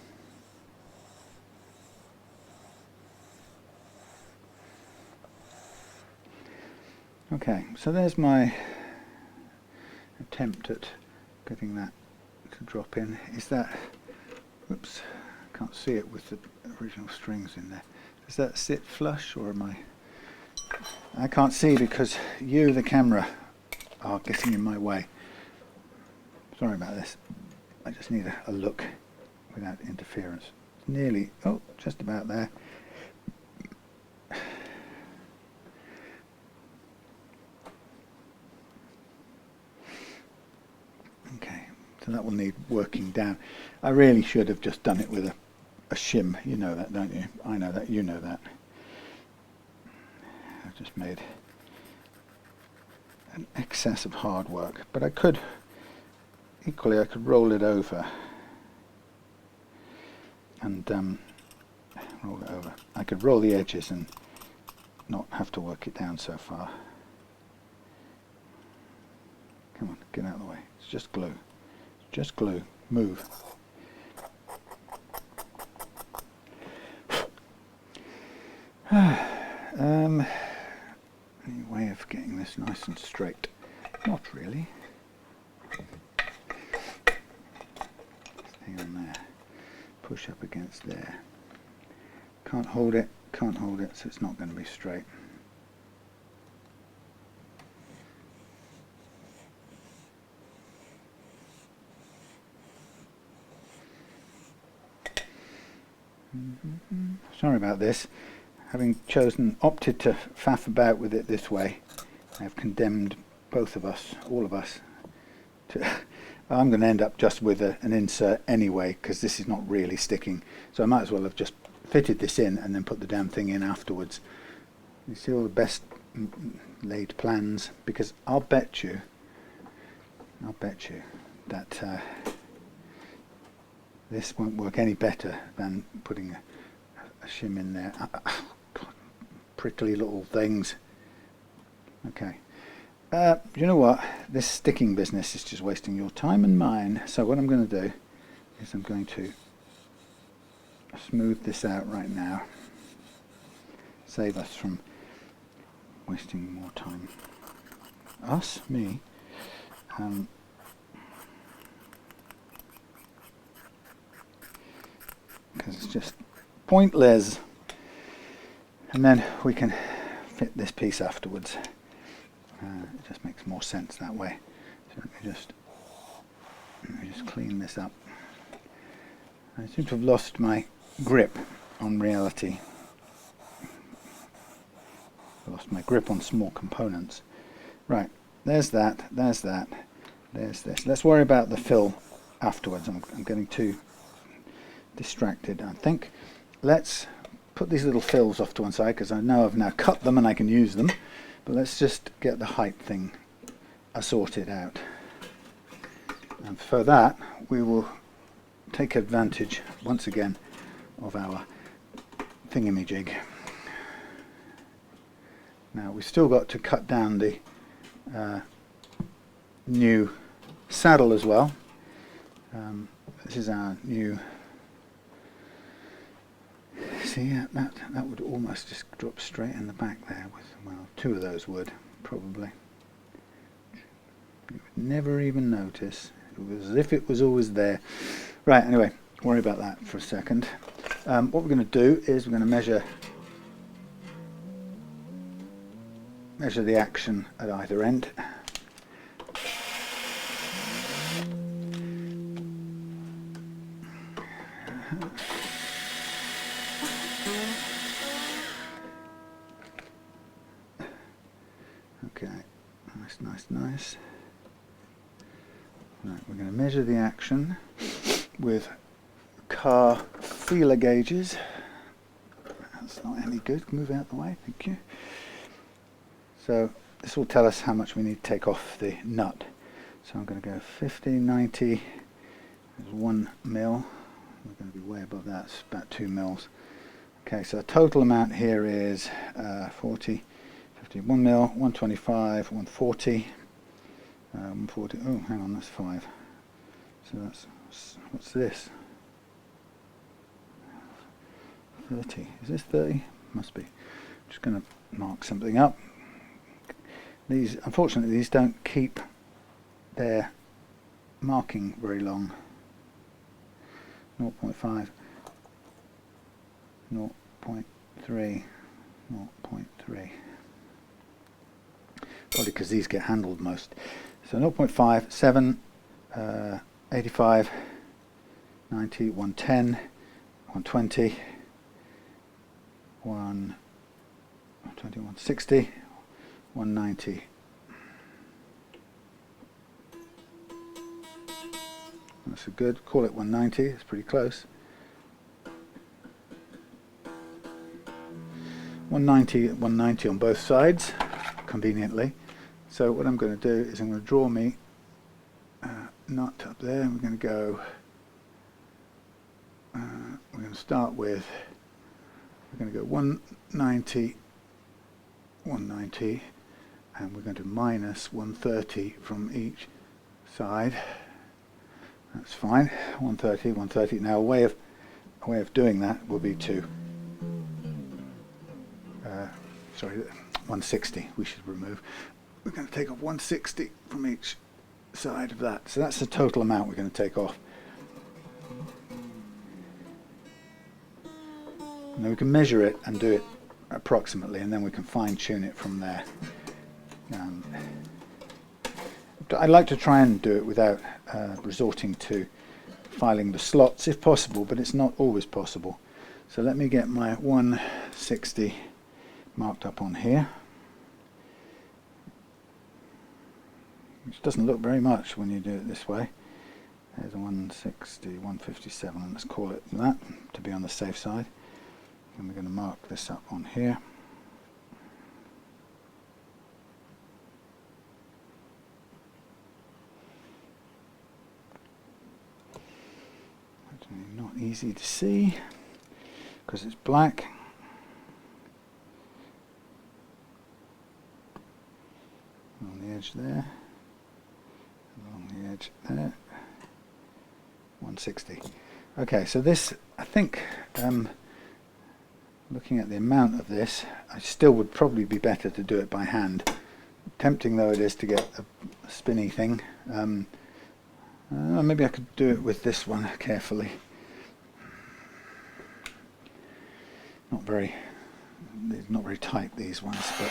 Okay, so there's my attempt at getting that to drop in. Is that, whoops, I can't see it with the original strings in there. Does that sit flush, or am I can't see because you, the camera, are getting in my way. Sorry about this. I just need a look without interference. Nearly, oh, just about there. Okay, so that will need working down. I really should have just done it with a shim. You know that, don't you? I know that, you know that. I've just made an excess of hard work, but I could, equally I could roll it over and roll it over. I could roll the edges and not have to work it down so far. Come on, get out of the way. It's just glue. It's just glue. Move. Any way of getting this nice and straight? Not really. Hang on there. Push up against there. Can't hold it, so it's not going to be straight. Sorry about this. Having opted to faff about with it this way, I have condemned both of us, all of us, to... I'm going to end up just with an insert anyway, because this is not really sticking. So I might as well have just fitted this in and then put the damn thing in afterwards. You see all the best laid plans, because I'll bet you that this won't work any better than putting a shim in there. Prickly little things. Okay. You know what? This sticking business is just wasting your time and mine. So what I'm going to do is I'm going to smooth this out right now. Save us from wasting more time. Us? Me? Because it's just pointless. And then we can fit this piece afterwards. It just makes more sense that way. So let me just clean this up. I seem to have lost my grip on reality. I lost my grip on small components. Right, there's that, there's this. Let's worry about the fill afterwards. I'm getting too distracted, I think. Let's put these little fills off to one side, because I know I've now cut them and I can use them. But let's just get the height thing sorted out. And for that, we will take advantage, once again, of our thingamajig. Now, we've still got to cut down the new saddle as well. This is our new... See, that would almost just drop straight in the back there. Well, two of those would, probably. You would never even notice. It was as if it was always there. Right, anyway, worry about that for a second. What we're going to do is we're going to measure the action at either end. Okay, nice. Right, we're going to measure the action with car feeler gauges. That's not any good. Move out the way, thank you. So this will tell us how much we need to take off the nut. So I'm going to go 50, 90, there's 1 mil. We're going to be way above that, it's about 2 mils. Okay, so the total amount here is 40, 50, 1 mil, 125, 140, 140, oh hang on, that's 5. So that's, what's this? 30, is this 30? Must be. I'm just going to mark something up. These, unfortunately, these don't keep their marking very long. 0.5, 0.3, 0.3. Probably because these get handled most. So 0.5, 7, 85, 90, 110, 120, 120, 160, 190. That's a good, call it 190, it's pretty close. 190 on both sides, conveniently. So what I'm going to do is I'm going to draw me a nut up there. We're going to go, we're going to start with, we're going to go 190, 190, and we're going to minus 130 from each side. That's fine. 130, 130. Now a way of doing that will be to sorry, 160 we should remove. We're going to take off 160 from each side of that. So that's the total amount we're going to take off. And then we can measure it and do it approximately, and then we can fine tune it from there. I like to try and do it without resorting to filing the slots if possible, but it's not always possible. So let me get my 160 marked up on here, which doesn't look very much when you do it this way. There's a 160, 157, and let's call it that to be on the safe side. And we're going to mark this up on here. That's not easy to see because it's black. On the edge there, along the edge there, 160. Okay, so this, I think, looking at the amount of this, I still would probably be better to do it by hand. Tempting though it is to get a spinny thing. Maybe I could do it with this one carefully. Not very tight, these ones, but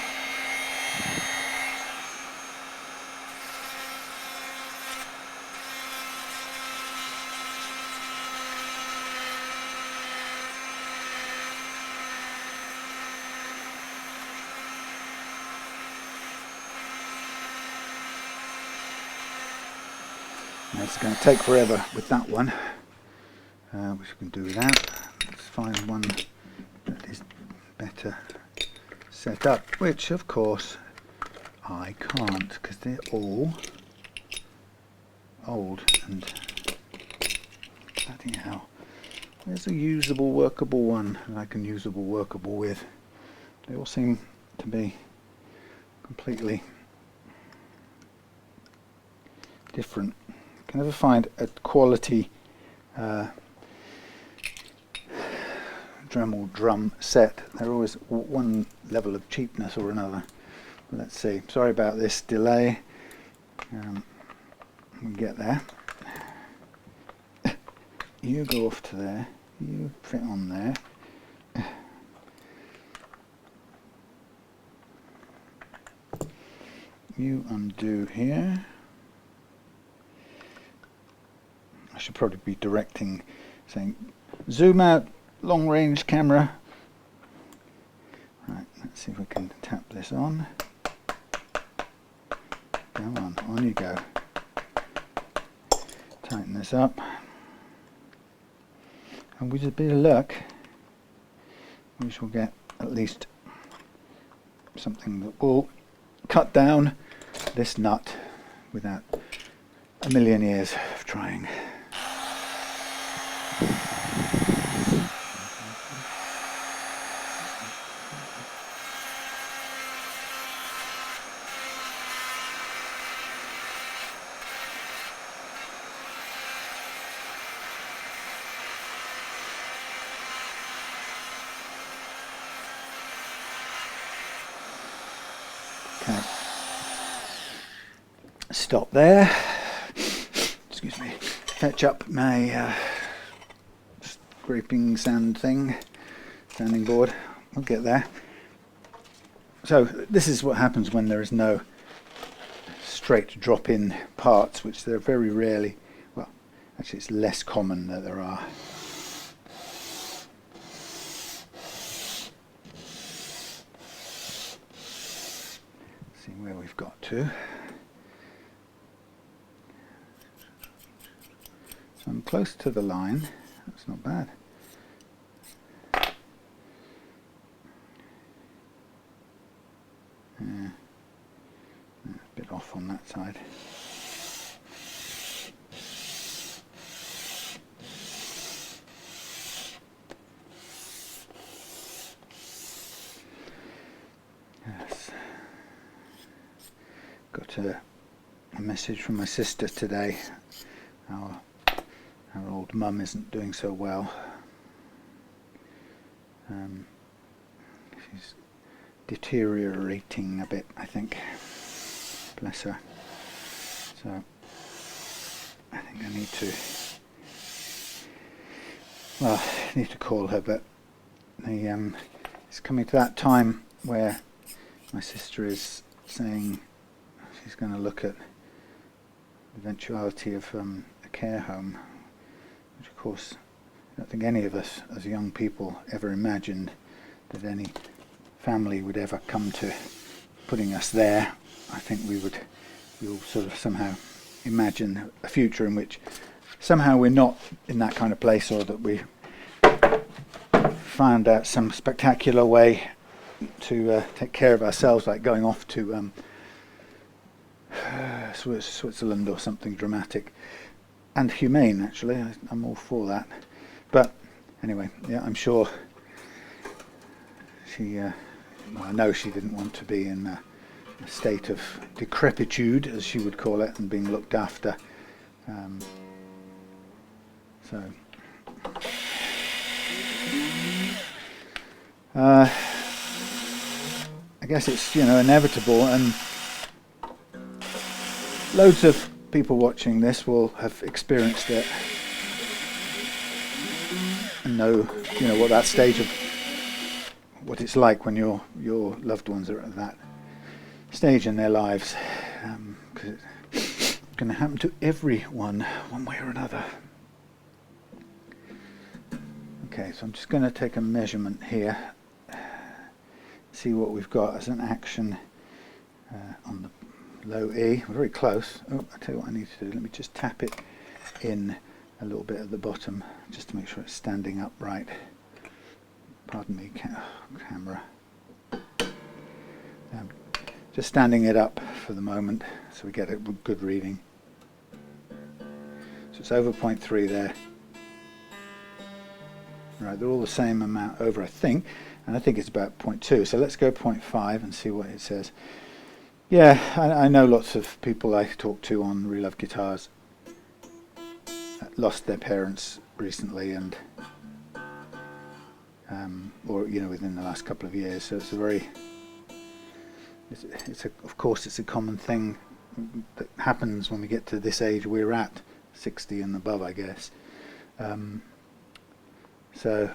it's going to take forever with that one, which we can do without. Let's find one that is better set up, which of course I can't because they're all old and bloody hell. There's a usable, workable one that I can workable with. They all seem to be completely different. Can never find a quality Dremel drum set. They're always one level of cheapness or another. But let's see. Sorry about this delay. We'll get there. You go off to there. You fit on there. You undo here. I should probably be directing, saying, zoom out, long range camera. Right, let's see if we can tap this on. Go on you go. Tighten this up. And with a bit of luck, we shall get at least something that will cut down this nut without a million years of trying. Okay. Stop there. Excuse me. Fetch up my scraping sand thing, sanding board. We'll get there. So this is what happens when there is no straight drop-in parts, which there are very rarely. Well, actually, it's less common that there are. See where we've got to. So I'm close to the line. That's not bad. Yeah. A bit off on that side. Yes. Got a message from my sister today. Our old mum isn't doing so well. She's deteriorating a bit, I think. Bless her. So I think I need to call her, but it's coming to that time where my sister is saying she's going to look at the eventuality of a care home, which of course I don't think any of us as young people ever imagined that any family would ever come to putting us there. I think we all sort of somehow imagine a future in which somehow we're not in that kind of place, or that we found out some spectacular way to take care of ourselves, like going off to Switzerland or something dramatic and humane. Actually, I'm all for that. But anyway, yeah, I'm sure she, I know she didn't want to be in a state of decrepitude, as she would call it, and being looked after. So I guess it's, inevitable, and loads of people watching this will have experienced it and know, what that stage of what it's like when your loved ones are at that stage in their lives, because it's going to happen to everyone one way or another. Okay, so I'm just going to take a measurement here, see what we've got as an action on the low E. We're very close. Oh, I'll tell you what I need to do. Let me just tap it in a little bit at the bottom, just to make sure it's standing upright. Pardon me, camera. Just standing it up for the moment, so we get a good reading. So it's over 0.3 there. Right, they're all the same amount over, I think, and I think it's about 0.2. So let's go 0.5 and see what it says. Yeah, I know lots of people I talk to on Reloved Guitars lost their parents recently, and or within the last couple of years. So it's a very, of course it's a common thing that happens when we get to this age we're at, 60 and above, I guess. So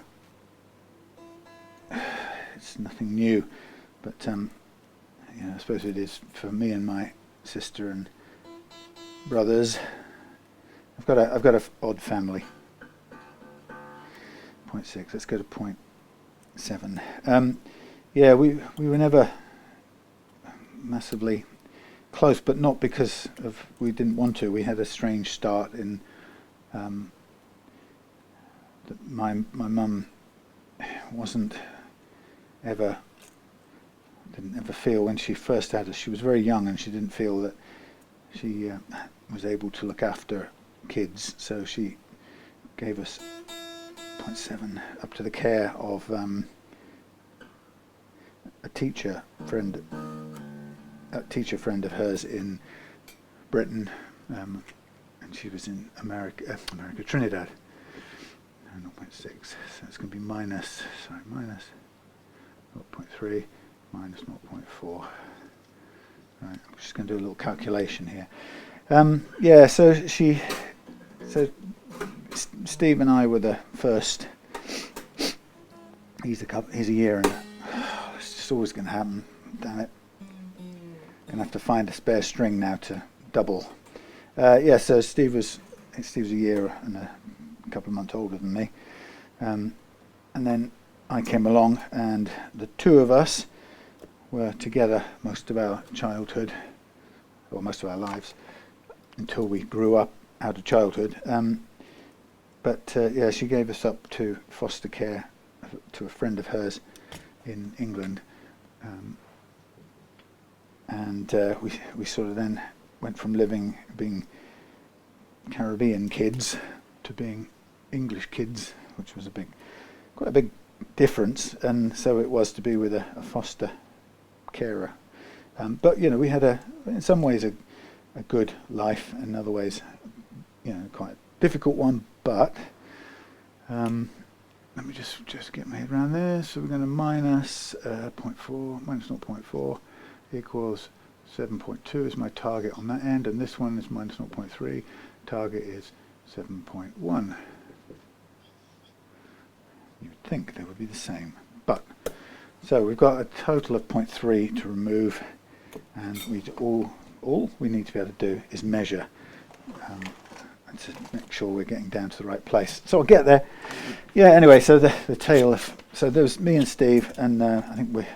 it's nothing new, but I suppose it is for me and my sister and brothers. I've got a odd family. 0.6. Let's go to 0.7. Yeah, we were never massively close, but not because of we didn't want to. We had a strange start in. My mum didn't ever feel, when she first had us, she was very young, and she didn't feel that she was able to look after kids, so she gave us 0.7 up to the care of a teacher friend of hers in Britain, and she was in Trinidad. 0.6, so it's going to be minus 0.3 minus 0.4. Right, I'm just going to do a little calculation here. Yeah, so Steve and I were the first. He's a year, and it's just always going to happen. Damn it! Gonna have to find a spare string now to double. Yeah, so Steve's a year and a couple of months older than me, and then I came along, and the two of us were together most of our childhood, or most of our lives, until we grew up out of childhood. But yeah, she gave us up to foster care to a friend of hers in England, and we sort of then went from being Caribbean kids to being English kids, which was quite a big difference, and so it was to be with a foster carer. But we had in some ways a good life, in other ways, quite a difficult one. But let me just get my head around there. So we're going to minus 0.4, minus 0.4 equals 7.2 is my target on that end, and this one is minus 0.3. Target is 7.1. You'd think they would be the same, but so we've got a total of 0.3 to remove, and all we need to be able to do is measure and to make sure we're getting down to the right place. So I'll get there. Yeah. Anyway, so the tale of, so there was me and Steve, and I think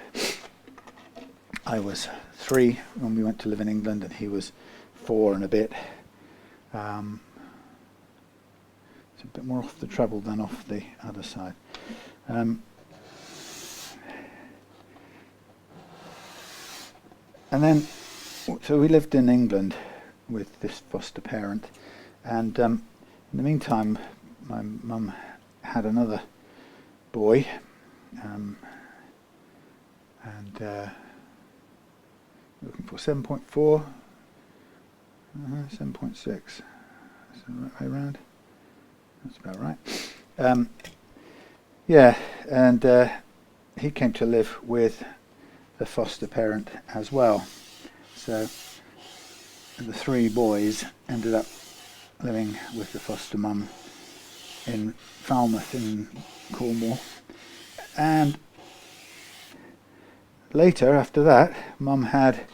I was 3 when we went to live in England, and he was 4 and a bit. It's a bit more off the treble than off the other side. And then, so we lived in England with this foster parent, and in the meantime, my mum had another boy, and looking for 7.4, 7.6. Is that the right way around? That's about right. Yeah, and he came to live with the foster parent as well. So the 3 boys ended up living with the foster mum in Falmouth in Cornwall. And later, after that, Mum had...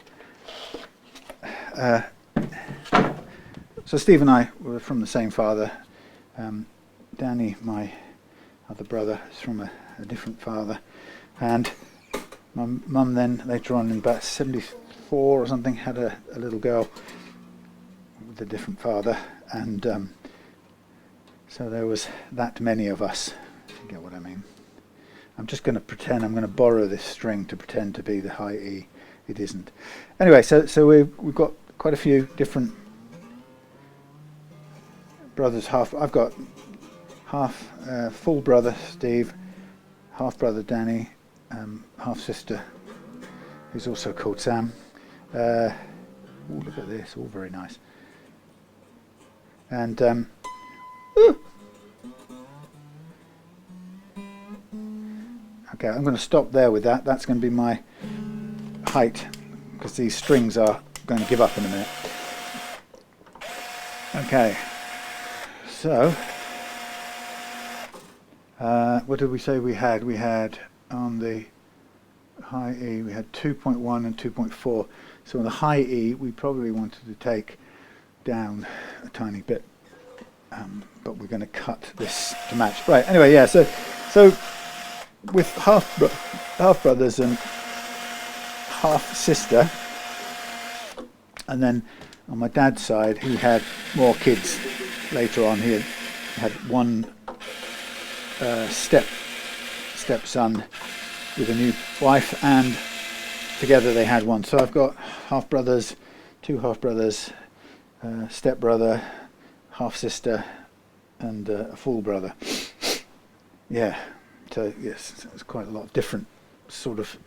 so Steve and I were from the same father. Danny, my other brother, is from a different father. And my Mum then, later on in about 74 or something, had a little girl with a different father. And so there was that many of us, if you get what I mean. I'm just going to pretend, I'm going to borrow this string to pretend to be the high E. It isn't. Anyway, so we've got quite a few different brothers. I've got half full brother Steve, half brother Danny, half sister who's also called Sam. Oh, look at this, all very nice. And okay, I'm going to stop there with that. That's going to be my height, because these strings are going to give up in a minute. Okay, so what did we say we had? We had on the high E, we had 2.1 and 2.4. So on the high E, we probably wanted to take down a tiny bit, but we're going to cut this to match. Right. Anyway, yeah. So with half brothers and half sister, and then on my dad's side, he had more kids later on. He had one stepson with a new wife, and together they had one. So I've got half brothers, 2 half brothers, step brother, half sister, and a full brother. Yeah. So yes, it's quite a lot of different sort of,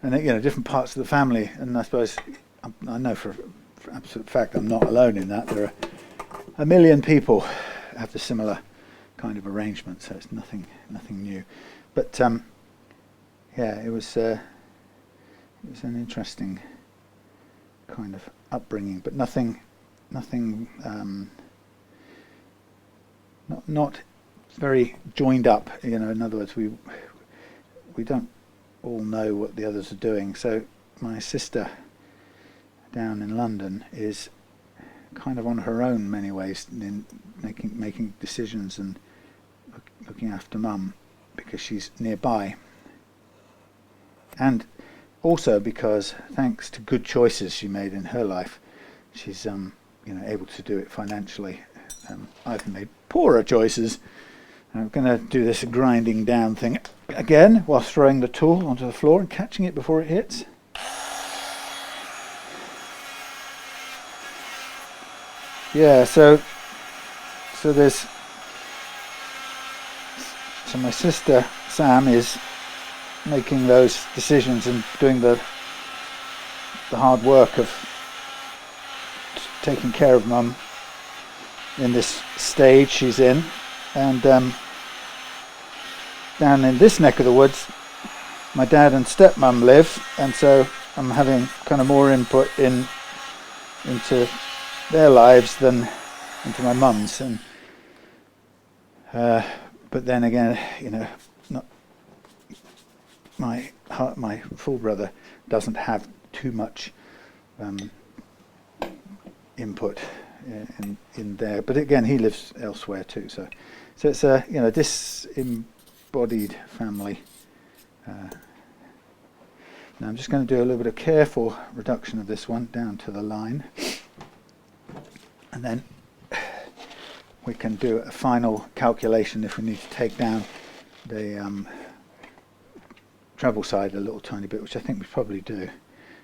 and different parts of the family. And I suppose I know for absolute fact I'm not alone in that. There are a million people have the similar kind of arrangement, so it's nothing new. But yeah, it was an interesting kind of upbringing, but nothing not very joined up. In other words, we don't all know what the others are doing. So my sister down in London is kind of on her own in many ways, in making decisions and looking after Mum, because she's nearby, and also because thanks to good choices she made in her life, she's able to do it financially. I've made poorer choices. I'm going to do this grinding down thing again while throwing the tool onto the floor and catching it before it hits. Yeah, so my sister Sam is making those decisions and doing the hard work of taking care of Mum in this stage she's in, and down in this neck of the woods, my dad and stepmom live, and so I'm having kind of more input into their lives than into my mum's. And but then again, you know, not my full brother doesn't have too much input in there. But again, he lives elsewhere too. So it's a, you know, disembodied family. Now I'm just going to do a little bit of careful reduction of this one down to the line, and then we can do a final calculation if we need to take down the treble side a little tiny bit, which I think we probably do.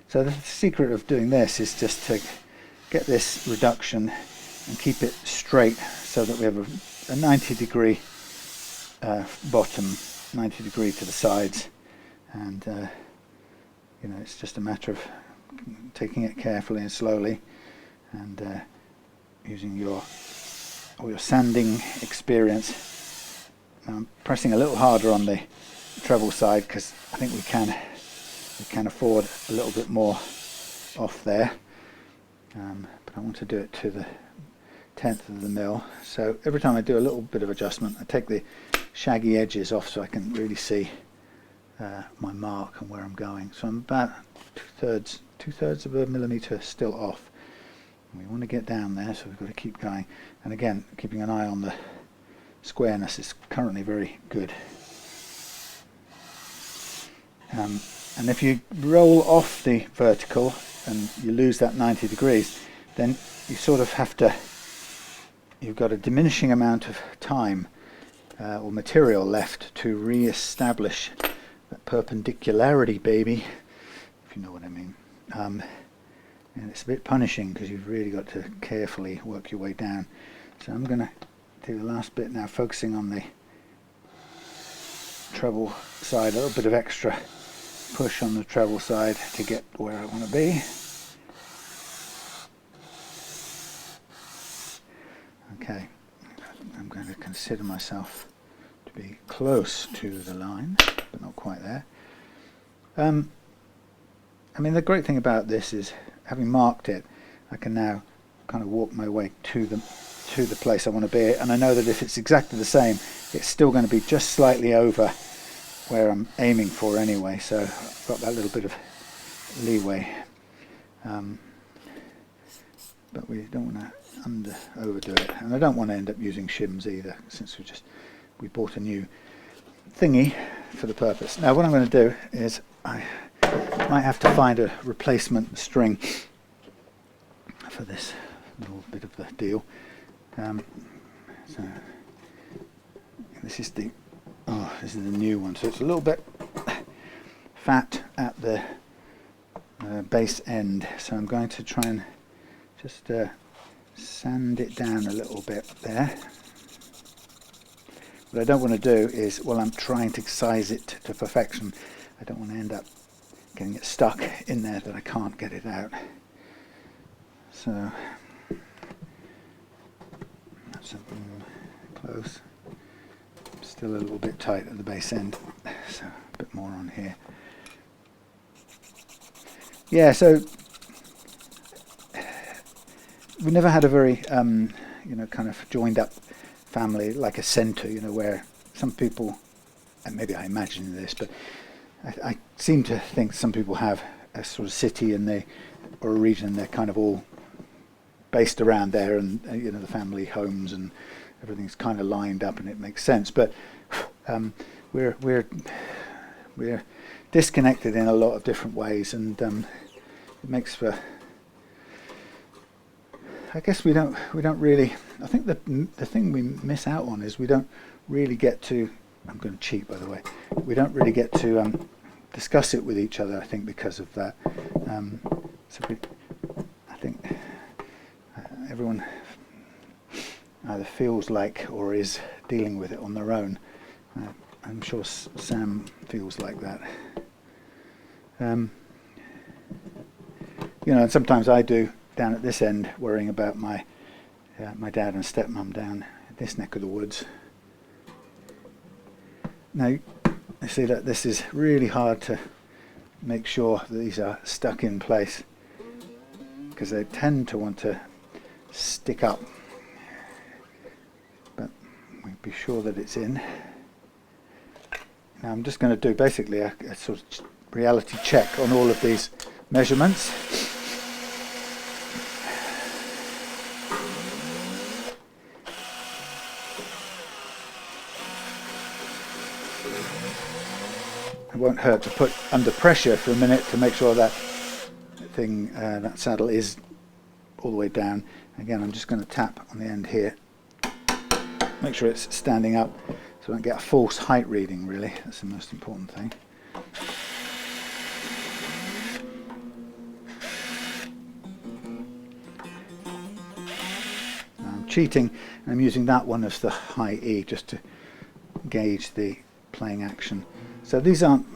So the secret of doing this is just to get this reduction and keep it straight so that we have a 90-degree bottom, 90 degree to the sides, and you know, it's just a matter of taking it carefully and slowly, and using your sanding experience. Now I'm pressing a little harder on the treble side because I think we can afford a little bit more off there, but I want to do it to the 10th of the mil. So every time I do a little bit of adjustment, I take the shaggy edges off so I can really see my mark and where I'm going. So I'm about two-thirds of a millimetre still off. We want to get down there, so we've got to keep going. And again, keeping an eye on the squareness is currently very good. And if you roll off the vertical and you lose that 90 degrees, then you sort of have to, you've got a diminishing amount of time or material left to re-establish that perpendicularity, baby, if you know what I mean. And it's a bit punishing because you've really got to carefully work your way down. So I'm going to do the last bit now, focusing on the treble side, a little bit of extra push on the treble side to get where I want to be. Okay, I'm going to consider myself to be close to the line, but not quite there. I mean, the great thing about this is, having marked it, I can now kind of walk my way to the place I want to be, and I know that if it's exactly the same, it's still going to be just slightly over where I'm aiming for anyway, so I've got that little bit of leeway. But we don't want to overdo it, and I don't want to end up using shims either, since we bought a new thingy for the purpose. Now what I'm going to do is I might have to find a replacement string for this little bit of the deal. So this is the new one, so it's a little bit fat at the base end, so I'm going to try and just sand it down a little bit there. What I don't want to do is, while I'm trying to size it to perfection, I don't want to end up getting it stuck in there that I can't get it out. So that's close. Still a little bit tight at the base end, so a bit more on here. Yeah, so we never had a very you know, kind of joined up family, like a centre, you know, where some people, and maybe I imagine this, but I seem to think some people have a sort of city or a region, they're kind of all based around there, and you know, the family homes and everything's kind of lined up and it makes sense. But we're disconnected in a lot of different ways, and it makes for, I guess we don't really, I think the thing we miss out on is we don't really get to, I'm going to cheat by the way, we don't really get to discuss it with each other, I think, because of that. So I think everyone either feels like or is dealing with it on their own. I'm sure Sam feels like that. You know, and sometimes I do, down at this end, worrying about my dad and stepmom down this neck of the woods. Now you see that this is really hard to make sure that these are stuck in place, because they tend to want to stick up, but we'll be sure that it's in. Now I'm just going to do basically a sort of reality check on all of these measurements. It won't hurt to put under pressure for a minute to make sure that thing, that saddle is all the way down. Again, I'm just going to tap on the end here, make sure it's standing up so I don't get a false height reading, really. That's the most important thing. Now I'm cheating, and I'm using that one as the high E just to gauge the playing action. So these aren't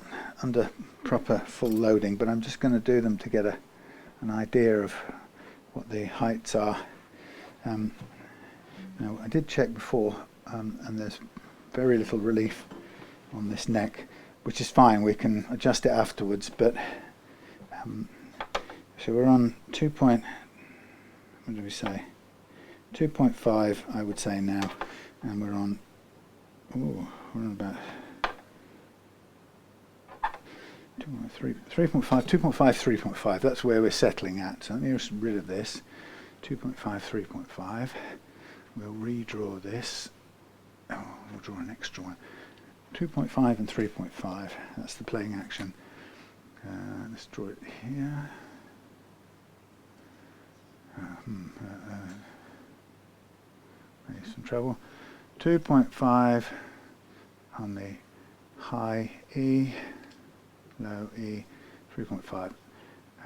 under proper full loading, but I'm just going to do them to get an idea of what the heights are. Now I did check before, and there's very little relief on this neck, which is fine. We can adjust it afterwards. But so we're on 2. What do we say? 2.5, I would say now, and we're on about 3.5, 2.5, 3.5. That's where we're settling at. So let me get rid of this. 2.5, 3.5. We'll redraw this. Oh, we'll draw an extra one. 2.5 and 3.5. That's the playing action. Let's draw it here. Maybe some trouble. 2.5 on the high E, low E, 3.5.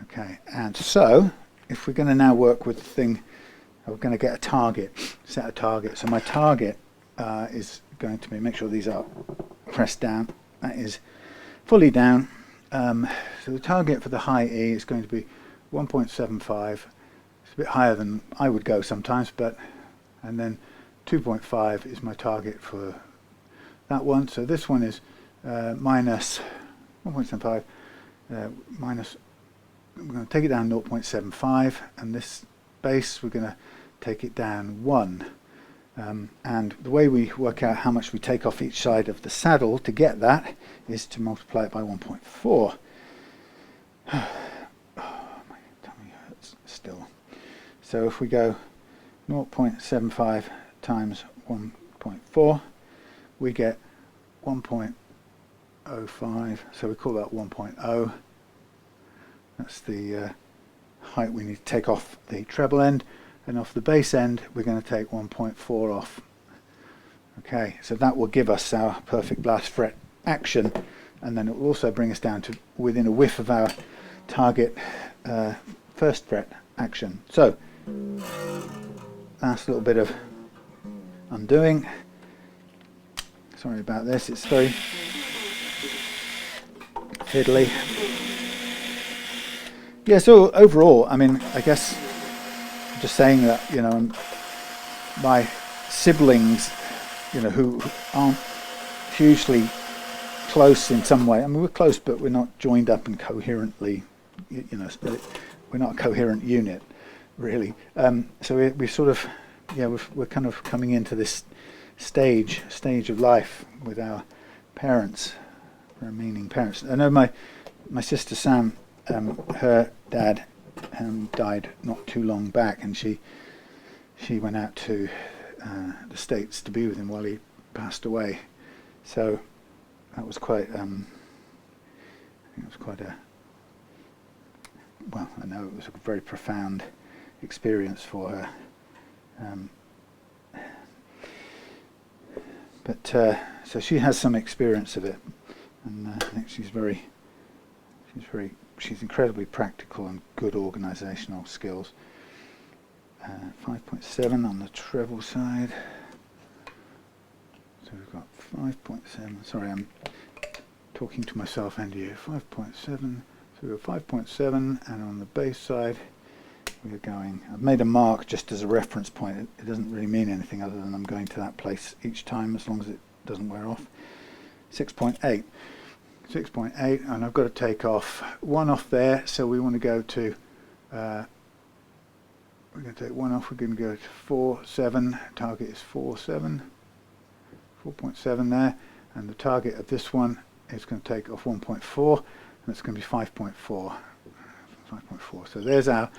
Okay, and so if we're going to now work with the thing, we're going to get a target, set a target. So my target is going to be, make sure these are pressed down. That is fully down. So the target for the high E is going to be 1.75. It's a bit higher than I would go sometimes, and then 2.5 is my target for that one. So this one is minus 1.75 minus, we're going to take it down 0.75, and this bass we're going to take it down 1. And the way we work out how much we take off each side of the saddle to get that is to multiply it by 1.4. Oh, my tummy hurts still. So if we go 0.75 times 1.4, we get 1.05, so we call that 1.0. That's the height we need to take off the treble end, and off the bass end we're going to take 1.4 off. Okay, so that will give us our perfect blast fret action, and then it will also bring us down to within a whiff of our target first fret action. So last little bit of undoing. Sorry about this, it's very fiddly. Yeah, so overall, I mean, I guess I'm just saying that, you know, my siblings, you know, who aren't hugely close in some way. I mean, we're close, but we're not joined up and coherently, you know, we're not a coherent unit, really. So we sort of, yeah, we're kind of coming into this stage of life with our parents, our meaning parents. I know my sister Sam, her dad died not too long back, and she went out to the States to be with him while he passed away. So that was quite, I think it was quite a, well, I know it was a very profound experience for her. But so she has some experience of it, and I think she's incredibly practical and good organisational skills. 5.7 on the treble side. So we've got 5.7. Sorry, I'm talking to myself and you. 5.7. So we've got 5.7, and on the bass side, we're going. I've made a mark just as a reference point. It doesn't really mean anything other than I'm going to that place each time, as long as it doesn't wear off. 6.8. 6.8, and I've got to take off one off there, so we want to go to we're going to take one off. We're going to go to 4.7. Target is 4.7 there, and the target of this one is going to take off 1.4, and it's going to be 5.4. 5.4. So there's our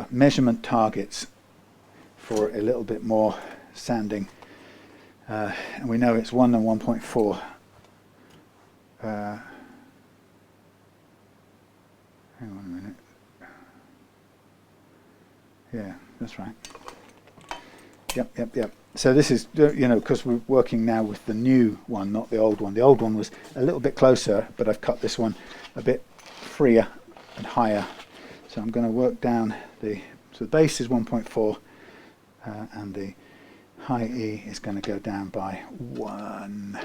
measurement targets for a little bit more sanding, and we know it's 1 and 1.4. Hang on a minute. Yeah, that's right. Yep. So this is, because we're working now with the new one, not the old one. The old one was a little bit closer, but I've cut this one a bit freer and higher. So I'm going to work down so the base is 1.4, and the high E is going to go down by 1.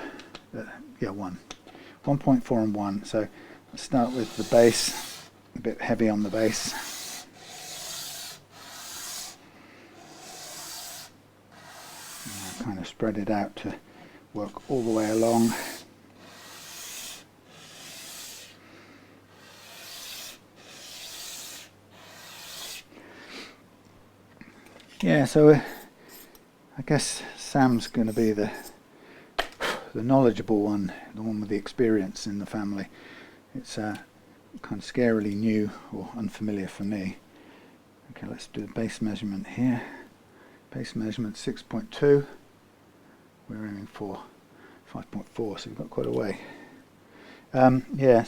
1.4 and 1. So let's start with the bass, a bit heavy on the bass. And I'll kind of spread it out to work all the way along. Yeah, so I guess Sam's going to be the knowledgeable one, the one with the experience in the family. It's kind of scarily new or unfamiliar for me. Okay, let's do the base measurement here. Base measurement 6.2. We're aiming for 5.4, so we've got quite a way. Yeah,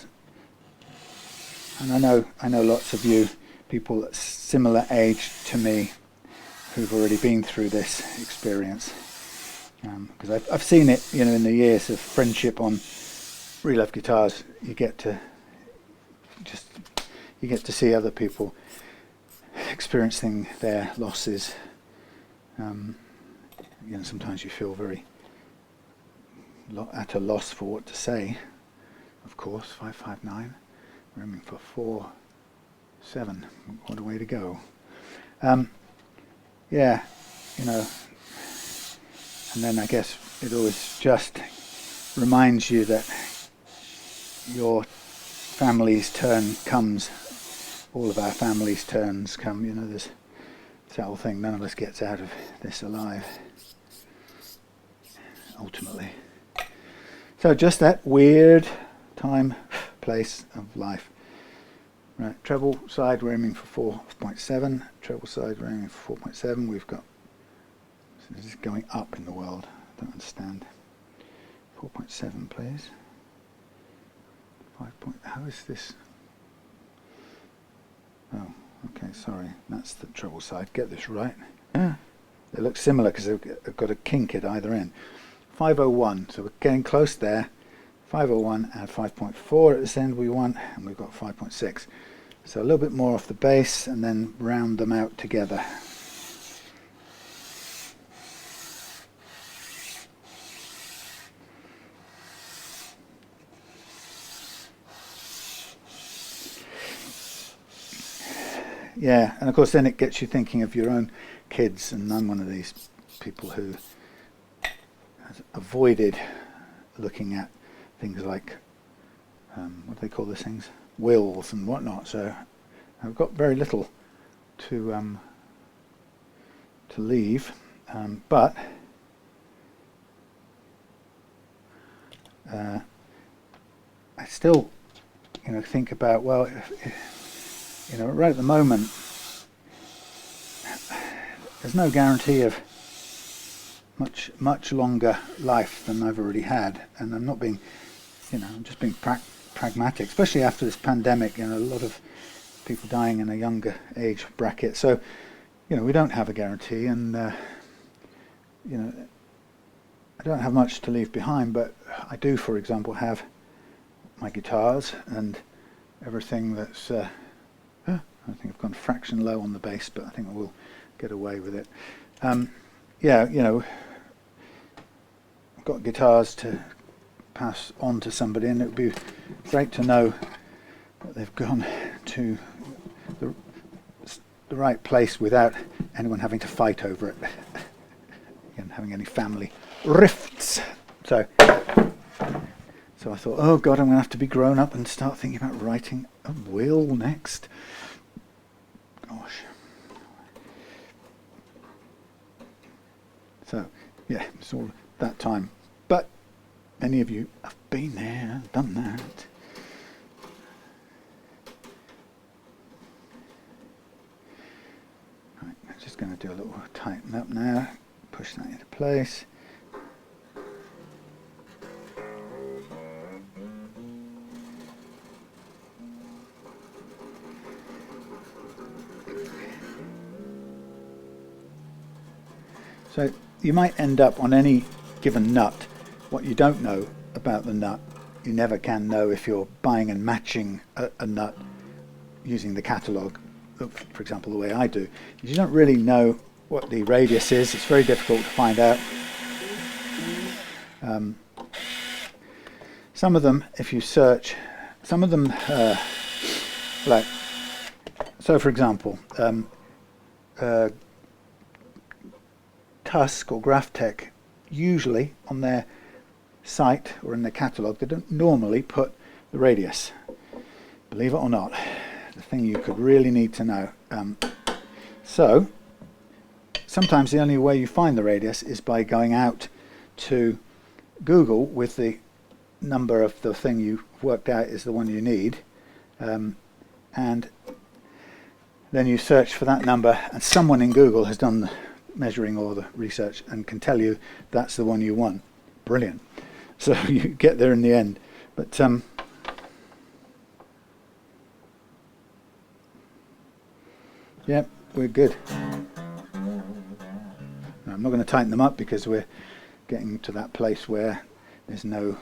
and I know lots of you people similar age to me who've already been through this experience. Because I've seen it, in the years of friendship on Reloved Guitars. You get to see other people experiencing their losses. Sometimes you feel very at a loss for what to say. Of course, 559. We're aiming for 4.7. What a way to go. Yeah, and then I guess it always just reminds you that your family's turn comes. All of our family's turns come. There's that whole thing. None of us gets out of this alive, ultimately. So just that weird time, place of life. Right, treble side we're aiming for 4.7. Treble side we're aiming for 4.7. We've got. This is going up in the world. I don't understand. 4.7, please. 5. How is this? Oh, okay, sorry. That's the treble side. Get this right. They look similar because they've got a kink at either end. 501. So we're getting close there. 501 and 5.4 at this end we want, and we've got 5.6. So a little bit more off the base, and then round them out together. Yeah, and of course then it gets you thinking of your own kids, and I'm one of these people who has avoided looking at things like, what do they call these things? Wills and whatnot, so I've got very little to leave, but I still, think about, well, if right at the moment, there's no guarantee of much longer life than I've already had, and I'm not being, I'm just being pragmatic, especially after this pandemic. A lot of people dying in a younger age bracket. So, we don't have a guarantee, and I don't have much to leave behind, but I do, for example, have my guitars and everything that's. I think I've gone a fraction low on the bass, but I think I will get away with it. Yeah, I've got guitars to pass on to somebody, and it would be great to know that they've gone to the right place without anyone having to fight over it and having any family rifts. So So I thought, oh God, I'm going to have to be grown up and start thinking about writing a will next. Gosh. So, yeah, it's all that time. But many of you have been there, done that. Right, I'm just going to do a little tighten up now. Push that into place. So you might end up on any given nut, what you don't know about the nut, you never can know if you're buying and matching a nut using the catalogue, for example, the way I do. You don't really know what the radius is. It's very difficult to find out. Some of them, if you search, some of them, like, so for example, Tusk or Graphtech, usually on their site or in their catalogue, they don't normally put the radius. Believe it or not, the thing you could really need to know. So sometimes the only way you find the radius is by going out to Google with the number of the thing you've worked out is the one you need, and then you search for that number, and someone in Google has done the measuring or the research and can tell you that's the one you want. Brilliant. So you get there in the end. But yeah, we're good. Now, I'm not going to tighten them up because we're getting to that place where there's not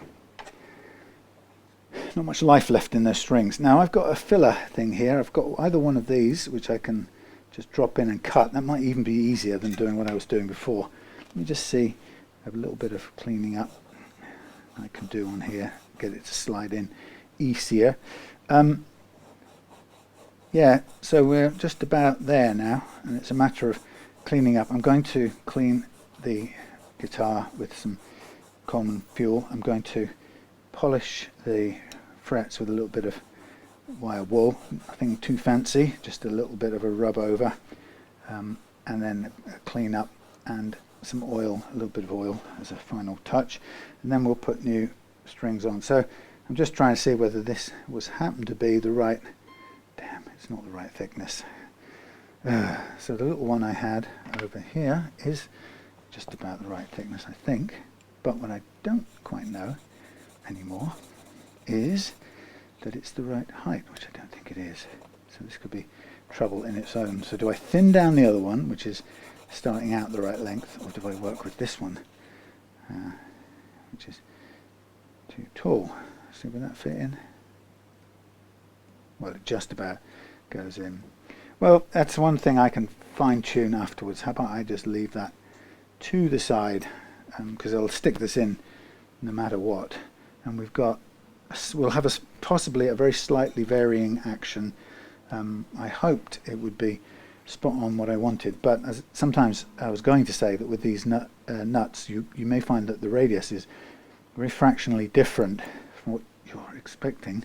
much life left in those strings. Now I've got a filler thing here. I've got either one of these, which I can just drop in and cut. That might even be easier than doing what I was doing before. Let me just see. I have a little bit of cleaning up I can do on here, get it to slide in easier. Yeah, so we're just about there now, and it's a matter of cleaning up. I'm going to clean the guitar with some Coleman fuel. I'm going to polish the frets with a little bit of wire wool, nothing too fancy, just a little bit of a rub over, and then clean up and some oil, a little bit of oil as a final touch, and then we'll put new strings on. So I'm just trying to see whether this happened to be the right, damn, it's not the right thickness. So the little one I had over here is just about the right thickness, I think, but what I don't quite know anymore is that it's the right height, which I don't think it is. So this could be trouble in its own. So do I thin down the other one, which is starting out the right length, or do I work with this one, which is too tall? See, will that fit in? Well, it just about goes in. Well, that's one thing I can fine tune afterwards. How about I just leave that to the side, because I'll stick this in no matter what. And we'll have possibly a very slightly varying action. I hoped it would be spot on what I wanted, but sometimes I was going to say that with these nuts, you may find that the radius is very fractionally different from what you're expecting,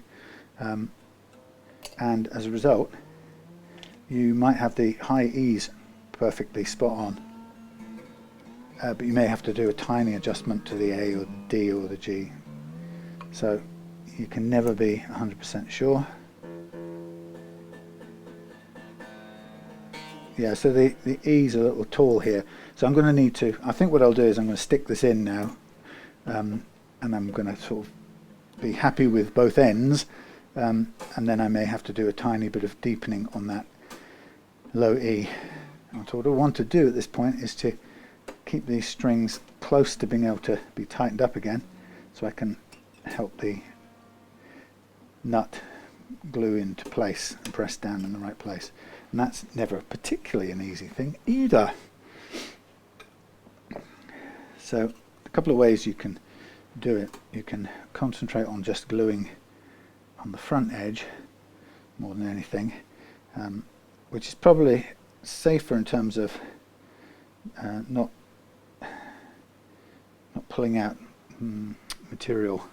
and as a result, you might have the high E's perfectly spot on, but you may have to do a tiny adjustment to the A or D or the G. So you can never be 100% sure. Yeah, so the E's are a little tall here. So I'm going to need to, I think what I'll do is I'm going to stick this in now, and I'm going to sort of be happy with both ends, and then I may have to do a tiny bit of deepening on that low E. And what I want to do at this point is to keep these strings close to being able to be tightened up again, so I can help the nut glue into place and press down in the right place. And that's never particularly an easy thing either. So a couple of ways you can do it. You can concentrate on just gluing on the front edge more than anything, which is probably safer in terms of not pulling out material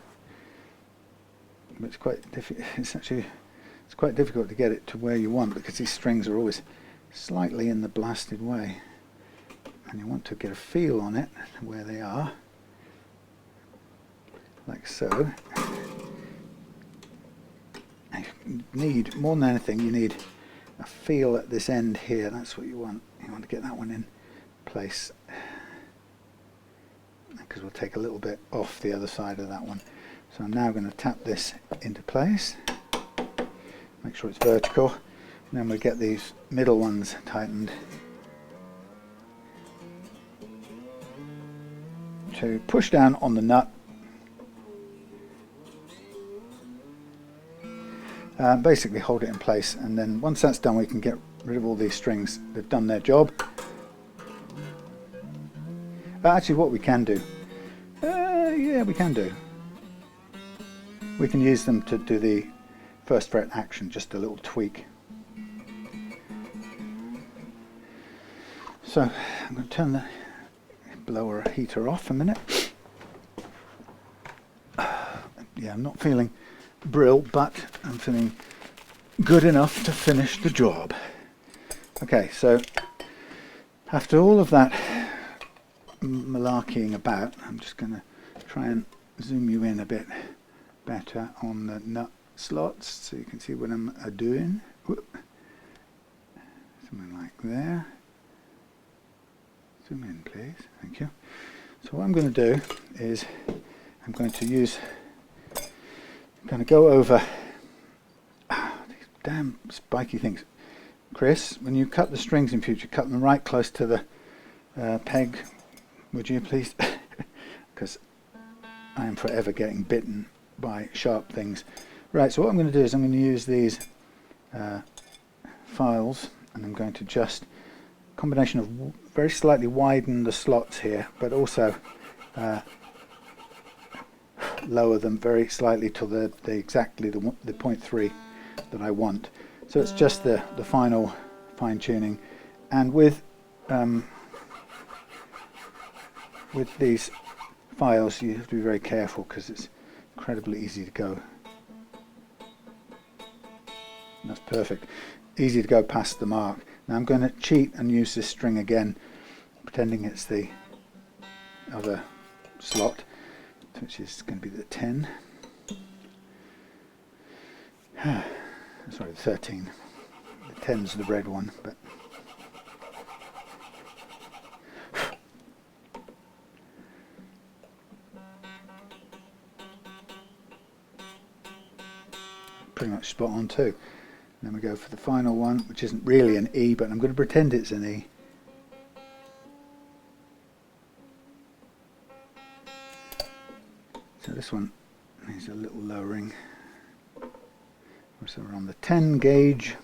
But it's quite it's quite difficult to get it to where you want, because these strings are always slightly in the blasted way, and you want to get a feel on it where they are, like so. You need, more than anything, you need a feel at this end here. That's what you want. You want to get that one in place, because we'll take a little bit off the other side of that one. So I'm now going to tap this into place, make sure it's vertical, and then we get these middle ones tightened to push down on the nut. Basically hold it in place, and then once that's done we can get rid of all these strings. They've done their job. Actually, what we can do, yeah, we can use them to do the first fret action, just a little tweak. So I'm going to turn the blower heater off a minute. Yeah, I'm not feeling brill, but I'm feeling good enough to finish the job. Okay, so after all of that malarkeying about, I'm just going to try and zoom you in a bit better on the nut slots so you can see what I'm doing. Whoop. Something like there. Zoom in, please. Thank you. So what I'm going to do is I'm going to go over these damn spiky things. Chris, when you cut the strings in future, cut them right close to the peg, would you please? Because I am forever getting bitten by sharp things. Right, so what I'm going to do is I'm going to use these files, and I'm going to just combination of very slightly widen the slots here, but also lower them very slightly to the exactly the 0.3 that I want. So it's just the final fine tuning, and with these files you have to be very careful because it's incredibly easy to go. That's perfect. Easy to go past the mark. Now I'm going to cheat and use this string again, pretending it's the other slot, which is going to be the 10. Sorry, the 13. The 10's the red one, but pretty much spot on too. Then we go for the final one, which isn't really an E, but I'm going to pretend it's an E. So this one needs a little lowering. So we're on the 10 gauge.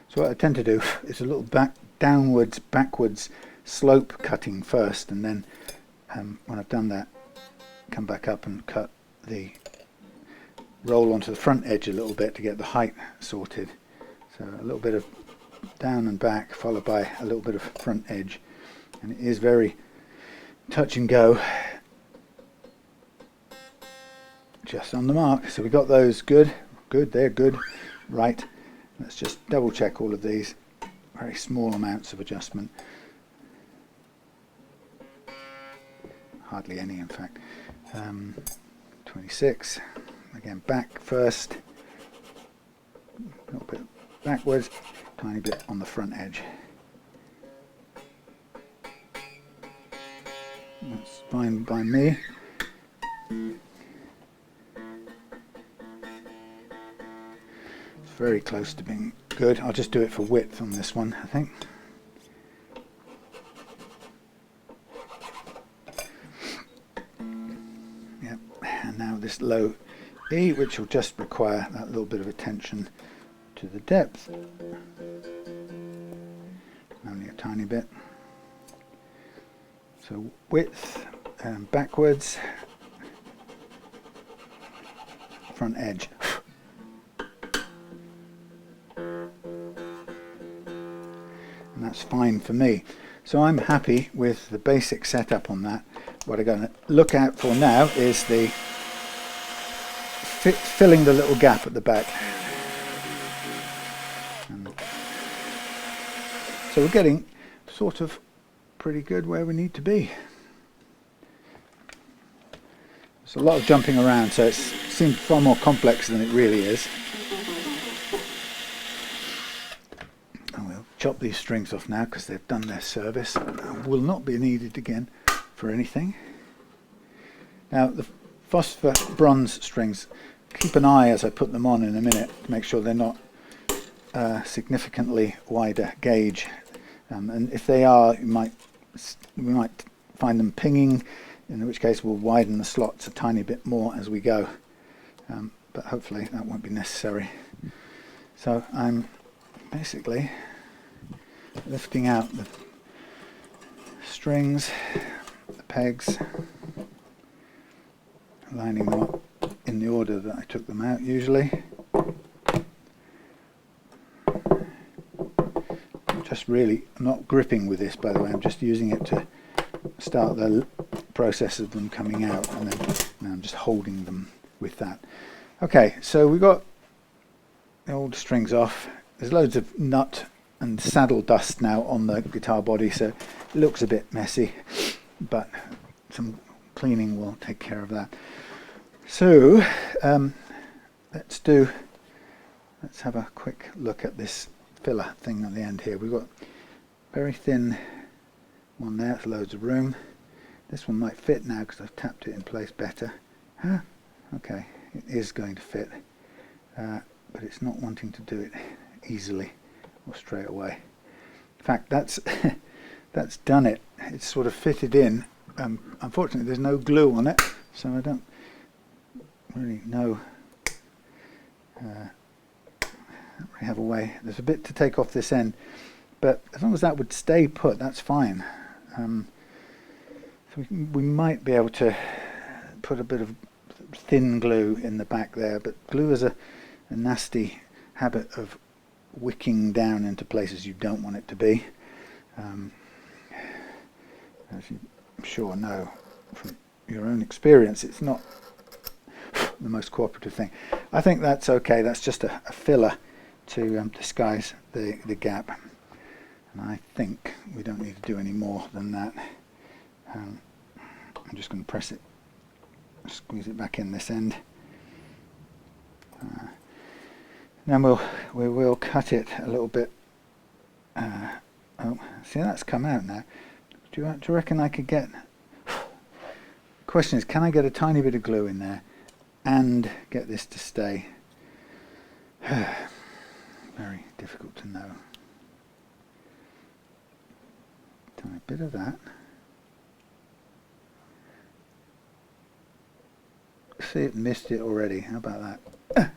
So what I tend to do is a little backwards slope cutting first, and then when I've done that, come back up and cut the roll onto the front edge a little bit to get the height sorted. So a little bit of down and back followed by a little bit of front edge, and it is very touch and go, just on the mark. So we got those good, they're good. Right, let's just double check all of these. Very small amounts of adjustment, hardly any in fact. 26, again back first, a little bit backwards, tiny bit on the front edge. That's fine by me. It's very close to being good. I'll just do it for width on this one, I think. Yep, and now this low E, which will just require that little bit of attention to the depth. Only a tiny bit. So width, backwards, front edge. And that's fine for me. So I'm happy with the basic setup on that. What I'm going to look out for now is the filling the little gap at the back. So we're getting sort of pretty good where we need to be. There's a lot of jumping around, so it seems far more complex than it really is. And we'll chop these strings off now because they've done their service and will not be needed again for anything. Now the phosphor bronze strings, keep an eye as I put them on in a minute to make sure they're not significantly wider gauge, and if they are, we might find them pinging, in which case we'll widen the slots a tiny bit more as we go, but hopefully that won't be necessary. So I'm basically lifting out the strings, the pegs, lining them up in the order that I took them out usually. Really, I'm not gripping with this, by the way. I'm just using it to start the process of them coming out, and then now I'm just holding them with that. Okay, so we got the old strings off. There's loads of nut and saddle dust now on the guitar body, so it looks a bit messy, but some cleaning will take care of that. So let's have a quick look at this filler thing at the end here. We've got very thin one there, it's loads of room. This one might fit now because I've tapped it in place better. Okay, it is going to fit, but it's not wanting to do it easily or straight away. In fact, that's that's done it. It's sort of fitted in. Unfortunately, there's no glue on it, so I don't really know. We have a way. There's a bit to take off this end, but as long as that would stay put, that's fine. So we might be able to put a bit of thin glue in the back there, but glue has a nasty habit of wicking down into places you don't want it to be. As you I'm sure know from your own experience, it's not the most cooperative thing. I think that's okay. That's just a filler to disguise the gap, and I think we don't need to do any more than that. I'm just going to press it, squeeze it back in this end, then we will cut it a little bit. Oh, see, that's come out now. Do you reckon I could get? Question is, can I get a tiny bit of glue in there and get this to stay? Very difficult to know. Tiny bit of that. See, it missed it already. How about that?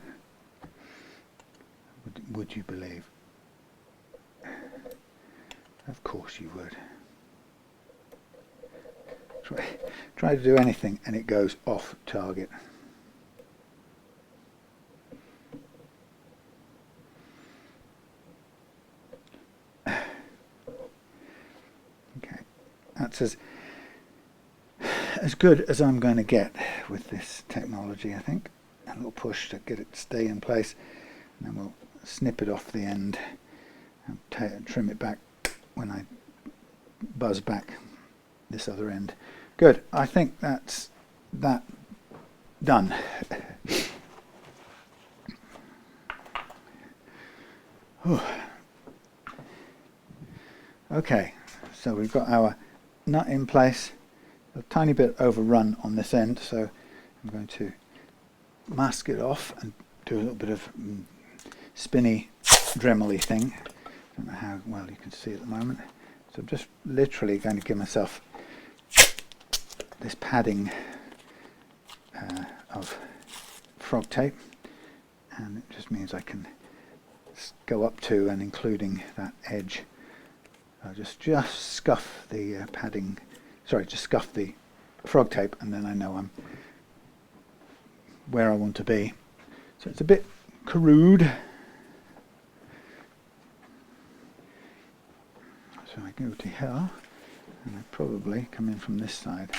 Would you believe? Of course you would. Try to do anything and it goes off target. Okay, that's as good as I'm going to get with this technology, I think. A little push to get it to stay in place, and then we'll snip it off the end and trim it back when I buzz back this other end. Good, I think that's that done. Okay, so we've got our nut in place, a tiny bit overrun on this end, so I'm going to mask it off and do a little bit of spinny Dremel-y thing. I don't know how well you can see at the moment. So I'm just literally going to give myself this padding of frog tape, and it just means I can go up to and including that edge. I'll just scuff the padding, sorry, just scuff the frog tape, and then I know I'm where I want to be. So it's a bit crude. So I go to here, and I probably come in from this side.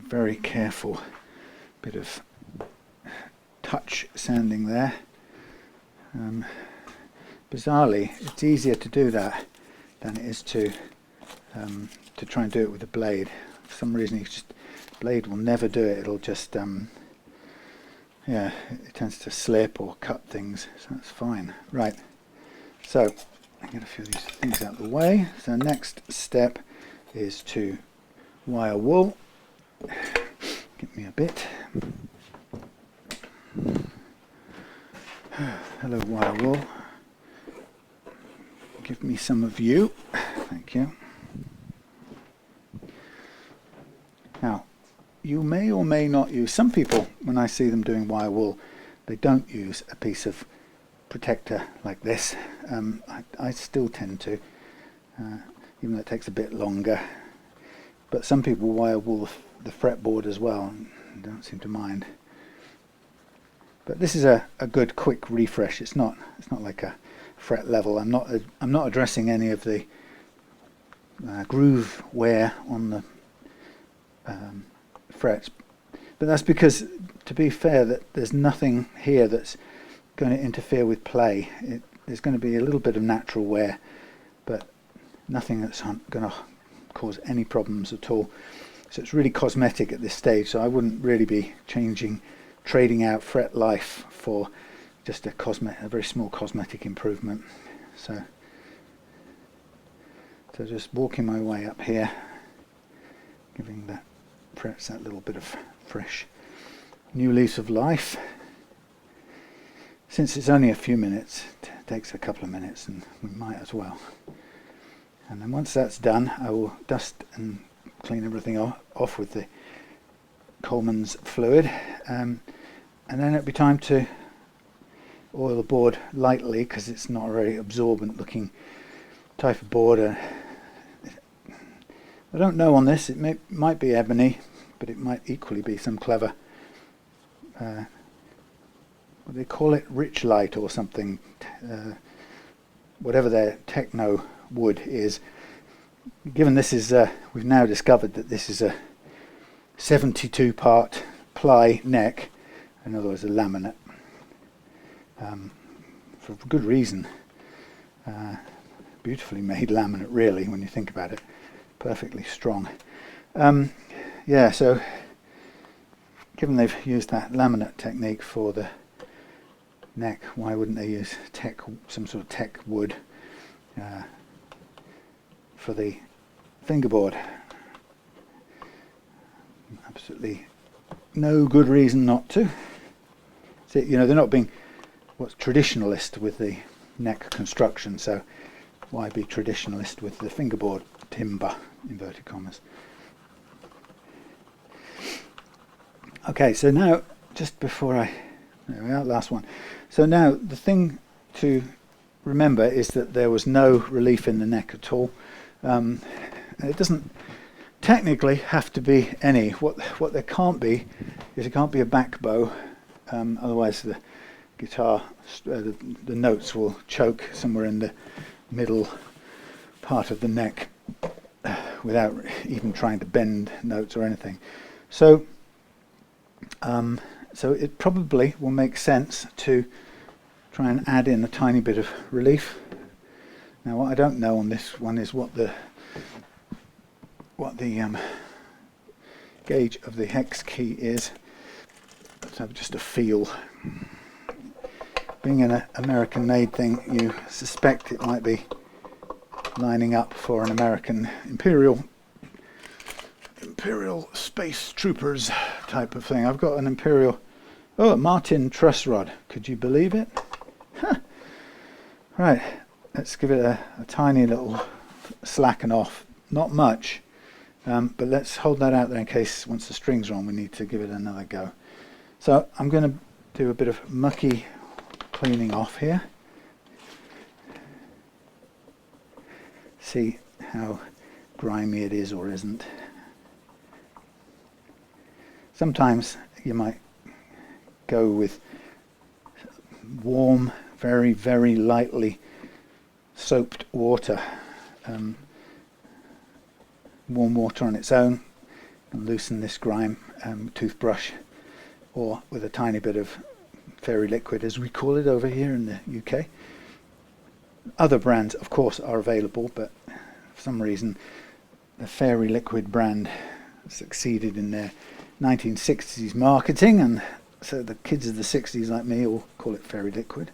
Very careful bit of touch sanding there. Bizarrely, it's easier to do that than it is to try and do it with a blade. For some reason, the blade will never do it. It'll just yeah, it tends to slip or cut things, so that's fine. Right, so I get a few of these things out of the way. So next step is to wire wool. Give me a bit. Hello, wire wool. Give me some of you. Thank you. Now, you may or may not use, some people, when I see them doing wire wool, they don't use a piece of protector like this. I still tend to, even though it takes a bit longer. But some people wire wool the fretboard as well, and don't seem to mind. But this is a good quick refresh. It's not like a fret level. I'm not addressing any of the groove wear on the frets, but that's because, to be fair, that there's nothing here that's going to interfere with play. There's going to be a little bit of natural wear, but nothing that's going to cause any problems at all. So it's really cosmetic at this stage, so I wouldn't really be trading out fret life for just a very small cosmetic improvement. So just walking my way up here, giving the frets that little bit of fresh new lease of life. Since it's only a few minutes, it takes a couple of minutes, and we might as well. And then once that's done, I will dust and clean everything off with the Coleman's fluid, and then it'll be time to oil the board lightly, because it's not a very absorbent looking type of board. I don't know on this, it might be ebony, but it might equally be some clever, what do they call it, rich light or something, whatever their techno wood is. Given this is, we've now discovered that this is a 72 part ply neck, in other words a laminate, for good reason. Beautifully made laminate, really, when you think about it. Perfectly strong. Yeah, so given they've used that laminate technique for the neck, why wouldn't they use some sort of tech wood for the fingerboard? Absolutely no good reason not to. So, they're not being what's traditionalist with the neck construction, so why be traditionalist with the fingerboard timber, inverted commas. Okay, so now, just before there we are, last one. So now the thing to remember is that there was no relief in the neck at all. It doesn't technically have to be any. What there can't be is it can't be a back bow, otherwise the guitar, the notes will choke somewhere in the middle part of the neck without even trying to bend notes or anything. So it probably will make sense to try and add in a tiny bit of relief. Now, what I don't know on this one is what the gauge of the hex key is. Let's have just a feel. Being an American-made thing, you suspect it might be lining up for an American Imperial Space Troopers type of thing. I've got an Imperial, a Martin truss rod. Could you believe it? Huh. Right, let's give it a tiny little slacken off. Not much, but let's hold that out there in case once the strings are on we need to give it another go. So I'm going to do a bit of mucky cleaning off here. See how grimy it is or isn't. Sometimes you might go with warm, very, very lightly soaped water. Warm water on its own and loosen this grime, toothbrush, or with a tiny bit of fairy liquid, as we call it over here in the UK. Other brands, of course, are available, but for some reason the fairy liquid brand succeeded in their 1960s marketing, and so the kids of the 60s like me all call it fairy liquid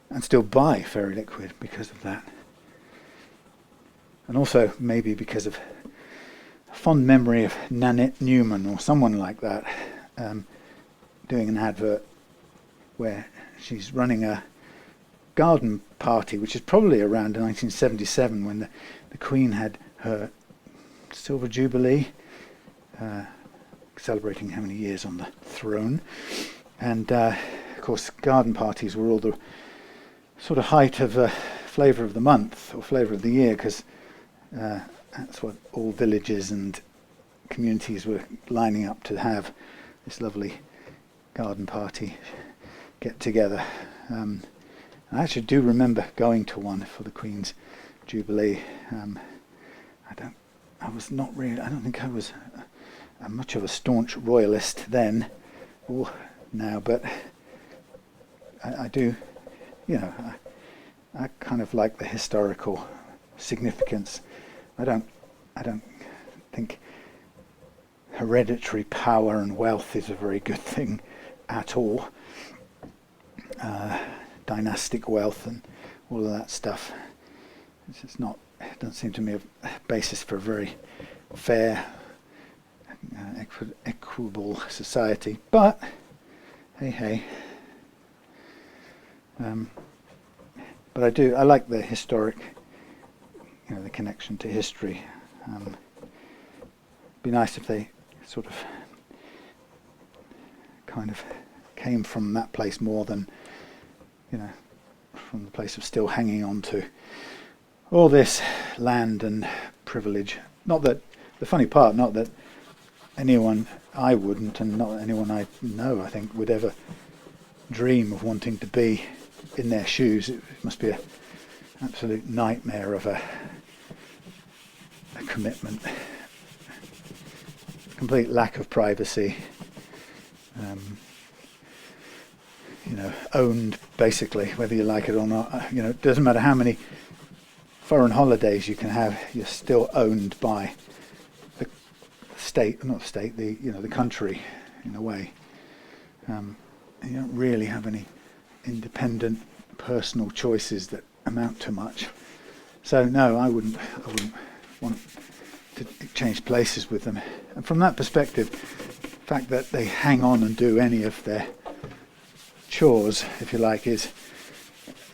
and still buy fairy liquid because of that. And also maybe because of a fond memory of Nanette Newman or someone like that, doing an advert where she's running a garden party, which is probably around 1977 when the Queen had her Silver Jubilee, celebrating how many years on the throne. And of course garden parties were all the sort of height of flavour of the month or flavour of the year, because that's what all villages and communities were lining up to have, this lovely garden party get together. I actually do remember going to one for the Queen's Jubilee. I don't think I was much of a staunch royalist then or now, but I do, I kind of like the historical significance. I don't think hereditary power and wealth is a very good thing at all. Dynastic wealth and all of that stuff. It's just not. It doesn't seem to me a basis for a very fair, equitable society. But hey. But I like the historic, the connection to history. Be nice if they sort of kind of came from that place more than, from the place of still hanging on to all this land and privilege. Not that, the funny part, not that anyone I wouldn't, and not anyone I know, I think, would ever dream of wanting to be in their shoes. It must be an absolute nightmare of a commitment, complete lack of privacy, owned basically, whether you like it or not. It doesn't matter how many foreign holidays you can have, you're still owned by the state, not the state, the country in a way. You don't really have any independent personal choices that amount to much. So no, I wouldn't want to change places with them. And from that perspective, the fact that they hang on and do any of their chores, if you like, is,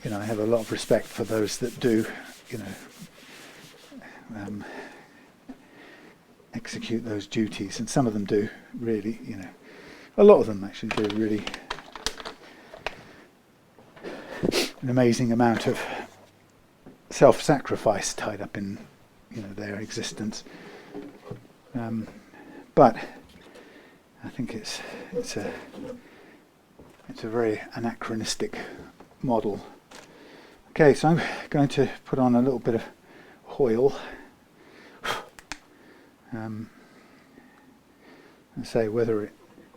I have a lot of respect for those that do, execute those duties. And some of them do really, a lot of them actually do really an amazing amount of self-sacrifice tied up in, their existence. But I think it's a very anachronistic model. Okay, so I'm going to put on a little bit of oil. And say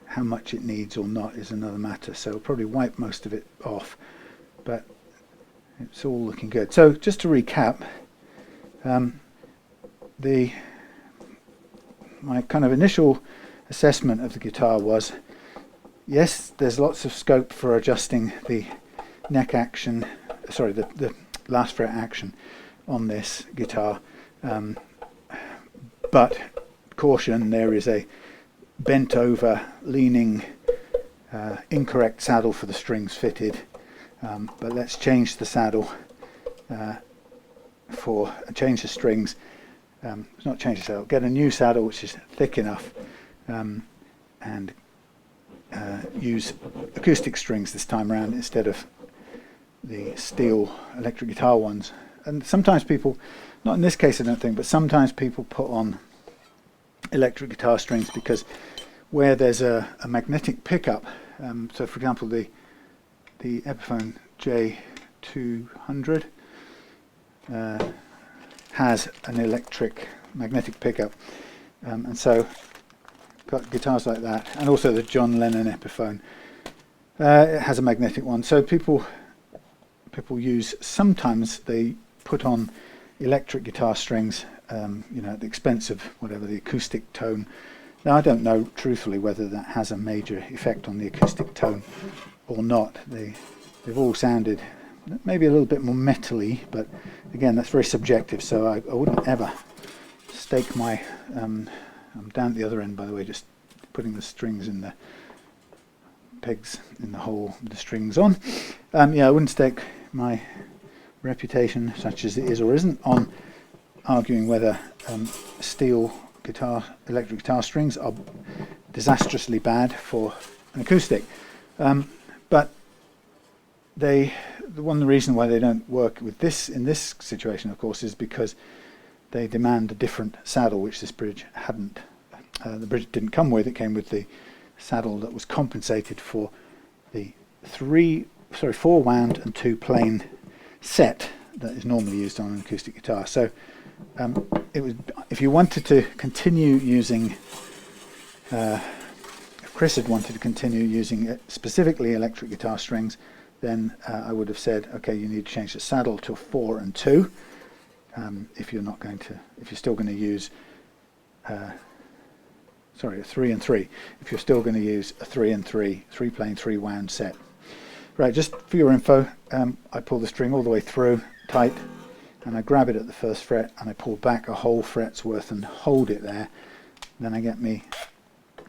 how much it needs or not is another matter. So I'll probably wipe most of it off, but it's all looking good. So just to recap, my kind of initial assessment of the guitar was, yes, there's lots of scope for adjusting the neck action, the last fret action on this guitar, but caution, there is a bent over, leaning, incorrect saddle for the strings fitted. But let's change the saddle change the strings. Not change the saddle, get a new saddle which is thick enough, and use acoustic strings this time around instead of the steel electric guitar ones. And sometimes people, not in this case I don't think, but sometimes people put on electric guitar strings because where there's a magnetic pickup, so for example the Epiphone J200 has an electric magnetic pickup, and so got guitars like that, and also the John Lennon Epiphone, it has a magnetic one. So people use, sometimes they put on electric guitar strings, at the expense of whatever the acoustic tone. Now I don't know truthfully whether that has a major effect on the acoustic tone or not. They've all sounded maybe a little bit more metally, but again that's very subjective, so I wouldn't ever stake my I'm down at the other end, by the way, just putting the strings in the pegs in the hole with the strings on. I wouldn't stake my reputation, such as it is or isn't, on arguing whether steel electric guitar strings are disastrously bad for an acoustic. But the reason why they don't work with this in this situation, of course, is because they demand a different saddle, which this bridge hadn't. The bridge didn't come with. It came with the saddle that was compensated for the 4 wound and 2 plain set that is normally used on an acoustic guitar. So it was, if you wanted to continue using, if Chris had wanted to continue using specifically electric guitar strings, then I would have said, okay, you need to change the saddle to a 4 and 2. If you're still going to use a 3 and 3, if you're still going to use a 3 and 3 plain 3 wound set. Right, just for your info, I pull the string all the way through tight, and I grab it at the first fret and I pull back a whole fret's worth and hold it there. Then I get me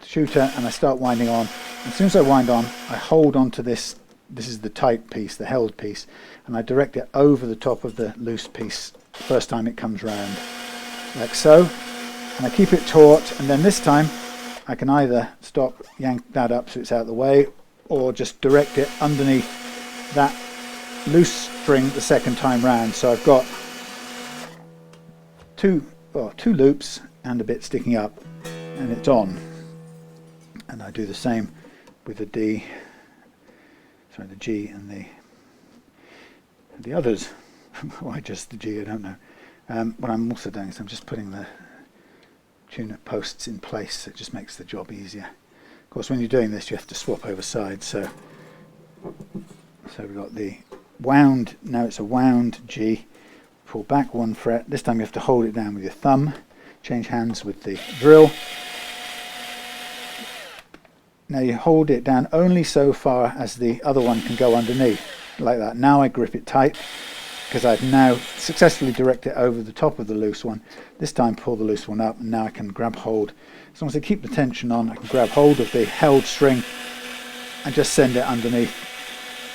shooter and I start winding on. As soon as I wind on, I hold on to this is the tight piece, the held piece, and I direct it over the top of the loose piece the first time it comes round, like so, and I keep it taut, and then this time I can either yank that up so it's out of the way, or just direct it underneath that loose string the second time round. So I've got two loops and a bit sticking up, and it's on. And I do the same with the G and the others. Why just the G, I don't know. What I'm also doing is I'm just putting the tuner posts in place. It just makes the job easier. Of course, when you're doing this, you have to swap over sides. So we've got the wound. Now it's a wound G. Pull back 1 fret. This time you have to hold it down with your thumb. Change hands with the drill. Now you hold it down only so far as the other one can go underneath, like that. Now I grip it tight, because I've now successfully directed it over the top of the loose one. This time pull the loose one up, and now I can grab hold. As long as I keep the tension on, I can grab hold of the held string and just send it underneath.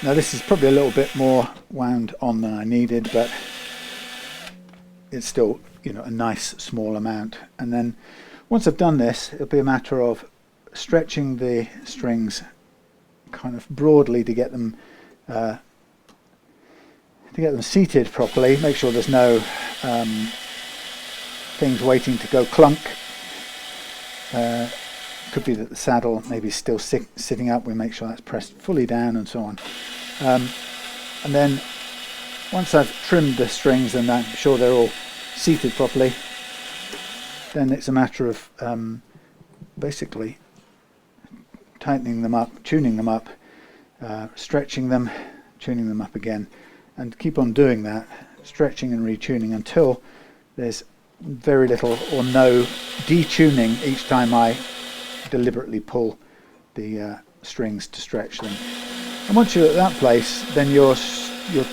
Now this is probably a little bit more wound on than I needed, but it's still, a nice small amount. And then once I've done this, it'll be a matter of stretching the strings kind of broadly to get them seated properly. Make sure there's no things waiting to go clunk. Could be that the saddle maybe still sitting up. We make sure that's pressed fully down and so on. And then once I've trimmed the strings and I'm sure they're all seated properly, then it's a matter of basically tightening them up, tuning them up, stretching them, tuning them up again, and keep on doing that, stretching and retuning until there's very little or no detuning each time I deliberately pull the strings to stretch them. And once you're at that place, then your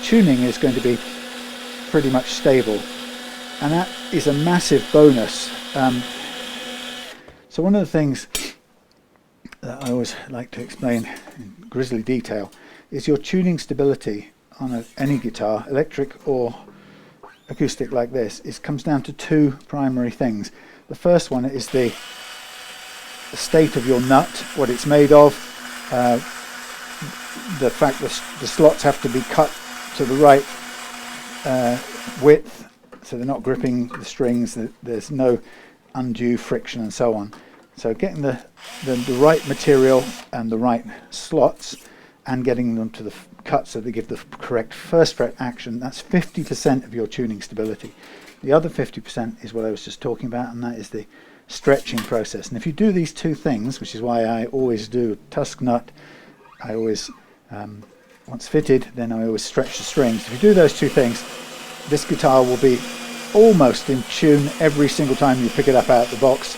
tuning is going to be pretty much stable, and that is a massive bonus. So one of the things that I always like to explain in grisly detail is your tuning stability on any guitar, electric or acoustic like this, comes down to two primary things. The first one is the state of your nut, what it's made of, the fact that the slots have to be cut to the right width, so they're not gripping the strings, there's no undue friction and so on. So getting the right material and the right slots and getting them to the cut so they give the correct first fret action, that's 50% of your tuning stability. The other 50% is what I was just talking about, and that is the stretching process. And if you do these two things, which is why I always do tusk nut, I always, once fitted, then I always stretch the strings. If you do those two things, this guitar will be almost in tune every single time you pick it up out of the box,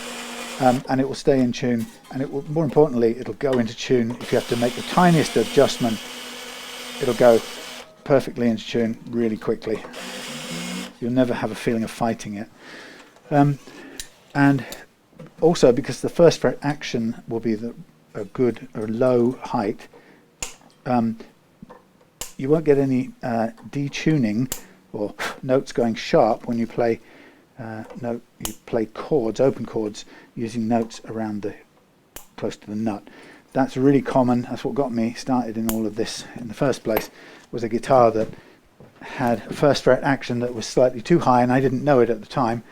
and it will stay in tune, and it will, more importantly, it'll go into tune. If you have to make the tiniest adjustment, it'll go perfectly into tune really quickly. You'll never have a feeling of fighting it. And also, because the first fret action will be a good or low height, you won't get any detuning or notes going sharp when you play you play chords, open chords, using notes around close to the nut. That's really common. That's what got me started in all of this in the first place, was a guitar that had a first fret action that was slightly too high, and I didn't know it at the time,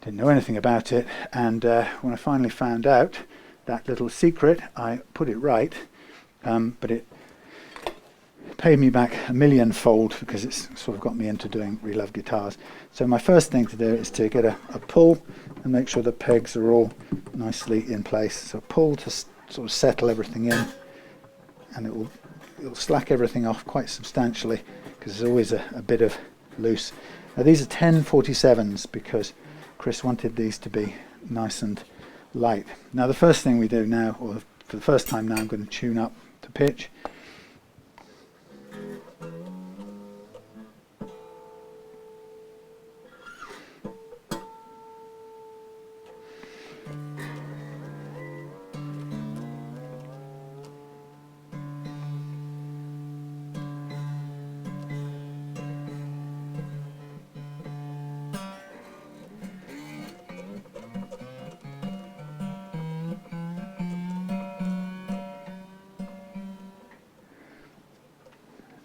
didn't know anything about it, and when I finally found out that little secret, I put it right, but it paid me back a millionfold, because it's sort of got me into doing Reloved Guitars. So my first thing to do is to get a pull and make sure the pegs are all nicely in place. So pull to sort of settle everything in, and it'll slack everything off quite substantially, because there's always a bit of loose. Now these are 1047s because Chris wanted these to be nice and light. Now the first thing we do now, or for the first time now, I'm going to tune up to pitch.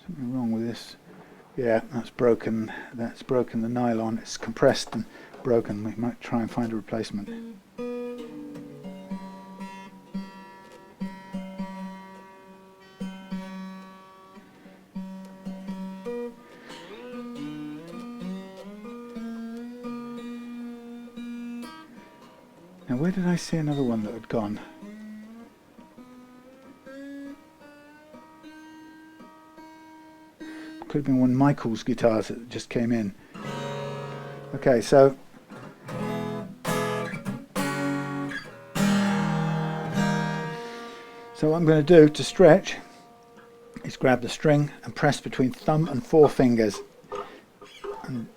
Something wrong with this. Yeah, that's broken. That's broken the nylon. It's compressed and broken. We might try and find a replacement. Now, where did I see another one that had gone? Could have been one of Michael's guitars that just came in. Okay, so what I'm going to do to stretch is grab the string and press between thumb and four fingers. And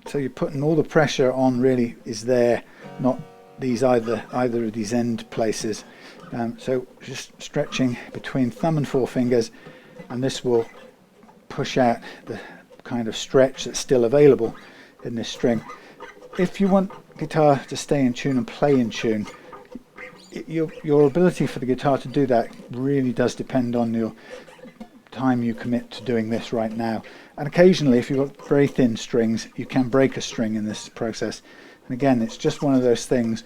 so you're putting all the pressure on really is there, not these either of these end places. So just stretching between thumb and four fingers, and this will push out the kind of stretch that's still available in this string. If you want guitar to stay in tune and play in tune, your ability for the guitar to do that really does depend on your time you commit to doing this right now. And occasionally, if you've got very thin strings, you can break a string in this process. And again, it's just one of those things.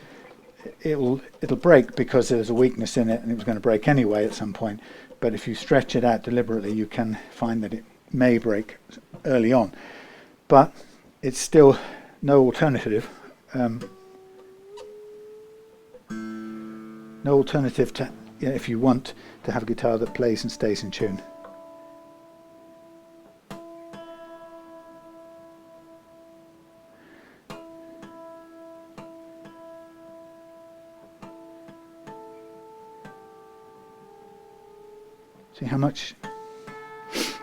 It'll break because there's a weakness in it, and it was going to break anyway at some point. But if you stretch it out deliberately, you can find that it may break early on. But it's still no alternative. No alternative to, if you want to have a guitar that plays and stays in tune. See how much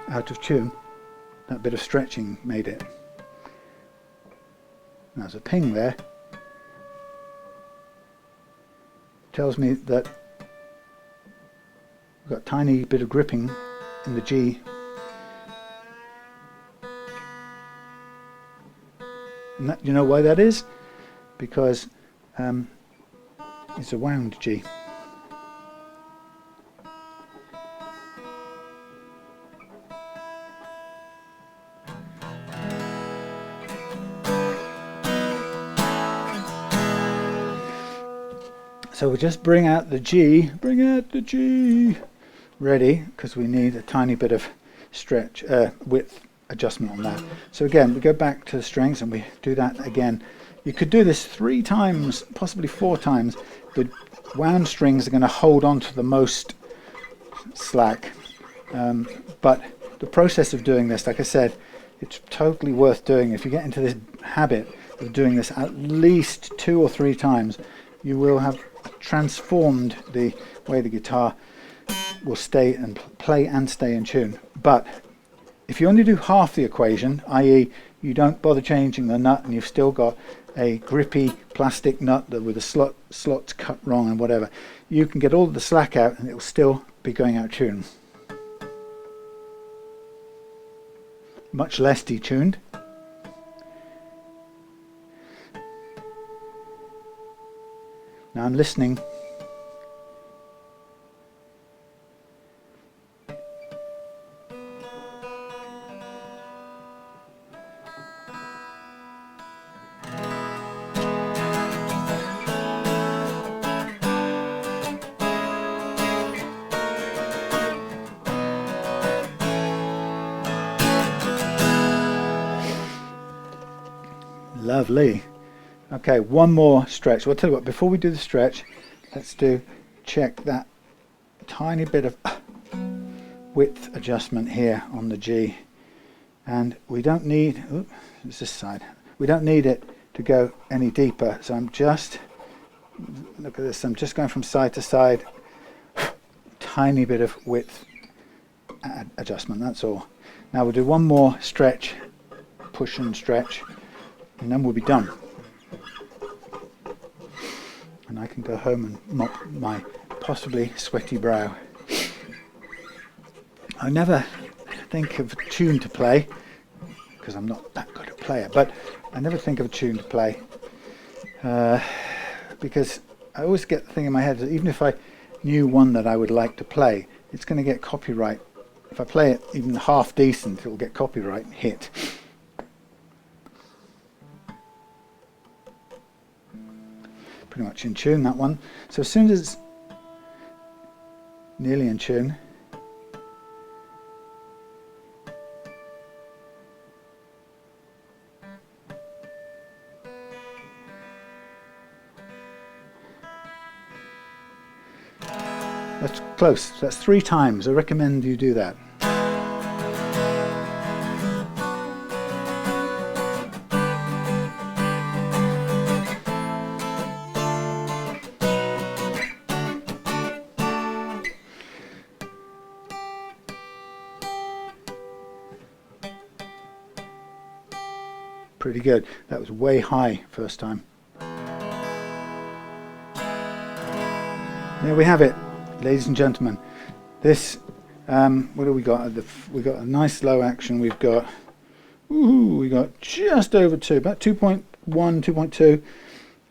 out of tune that bit of stretching made it. And there's a ping there. Tells me that We've got a tiny bit of gripping in the G. And that, you know why that is? Because it's a wound G. So we'll just bring out the G, ready, because we need a tiny bit of stretch, width adjustment on that. So again, we go back to the strings and we do that again. You could do this 3 times, possibly 4 times. The wound strings are going to hold on to the most slack. But the process of doing this, like I said, it's totally worth doing. If you get into this habit of doing this at least 2 or 3 times, you will have transformed the way the guitar will stay and play and stay in tune. But if you only do half the equation, i.e. you don't bother changing the nut and you've still got a grippy plastic nut with the slots cut wrong and whatever, you can get all the slack out and it will still be going out of tune. Much less detuned. Now I'm listening. Lovely. Okay, one more stretch. Well, I'll tell you what, before we do the stretch, let's check that tiny bit of width adjustment here on the G. And we don't need, it's this side, we don't need it to go any deeper. So I'm just, look at this, I'm just going from side to side, tiny bit of width adjustment, that's all. Now we'll do one more stretch, push and stretch, and then we'll be done. And I can go home and mop my possibly sweaty brow. I never think of a tune to play, because I'm not that good a player, but I never think of a tune to play, because I always get the thing in my head that even if I knew one that I would like to play, it's going to get copyright. If I play it even half decent, it will get copyright hit. Pretty much in tune, that one. So as soon as it's nearly in tune, that's close. That's 3 times. I recommend you do that. Pretty good. That was way high first time. There we have it, ladies and gentlemen. This, what do we got? We got a nice low action. We've got, we got just over 2, about 2.1, 2.2,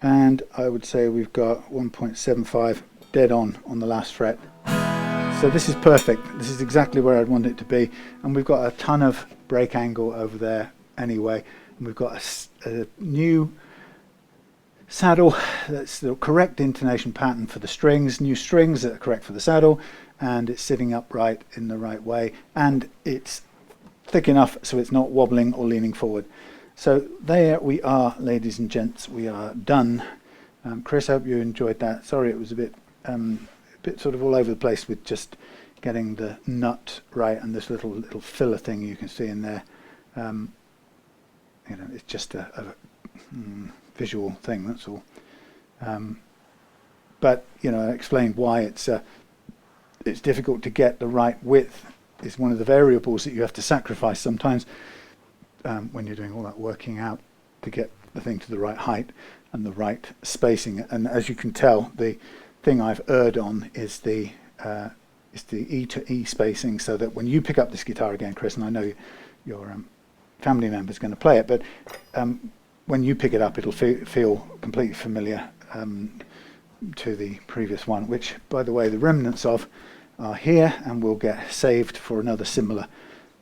and I would say we've got 1.75 dead on the last fret. So this is perfect. This is exactly where I'd want it to be, and we've got a ton of break angle over there anyway. And we've got a new saddle that's the correct intonation pattern for the strings, new strings that are correct for the saddle, and it's sitting upright in the right way, and it's thick enough so it's not wobbling or leaning forward. So there we are, ladies and gents, we are done. Chris, I hope you enjoyed that. Sorry it was a bit sort of all over the place with just getting the nut right and this little filler thing you can see in there. You know, it's just a visual thing, that's all. But you know, I explained why it's difficult to get the right width. It's one of the variables that you have to sacrifice sometimes when you're doing all that working out to get the thing to the right height and the right spacing. And as you can tell, the thing I've erred on is the it's the E to E spacing, so that when you pick up this guitar again, Chris, and I know your family member's going to play it, but when you pick it up, it'll feel completely familiar to the previous one, which, by the way, the remnants of are here and will get saved for another similar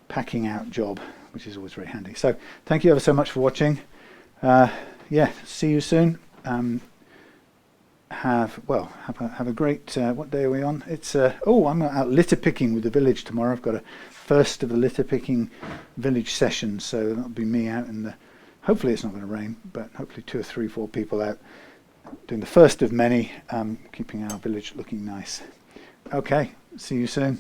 packing out job, which is always very handy. So thank you ever so much for watching. Yeah, see you soon. Have a great, what day are we on? It's I'm out litter picking with the village tomorrow. I've got a first of the litter picking village session, so that'll be me out in the, hopefully it's not going to rain, but hopefully 2 or 3, 4 people out doing the first of many, keeping our village looking nice. Okay, see you soon.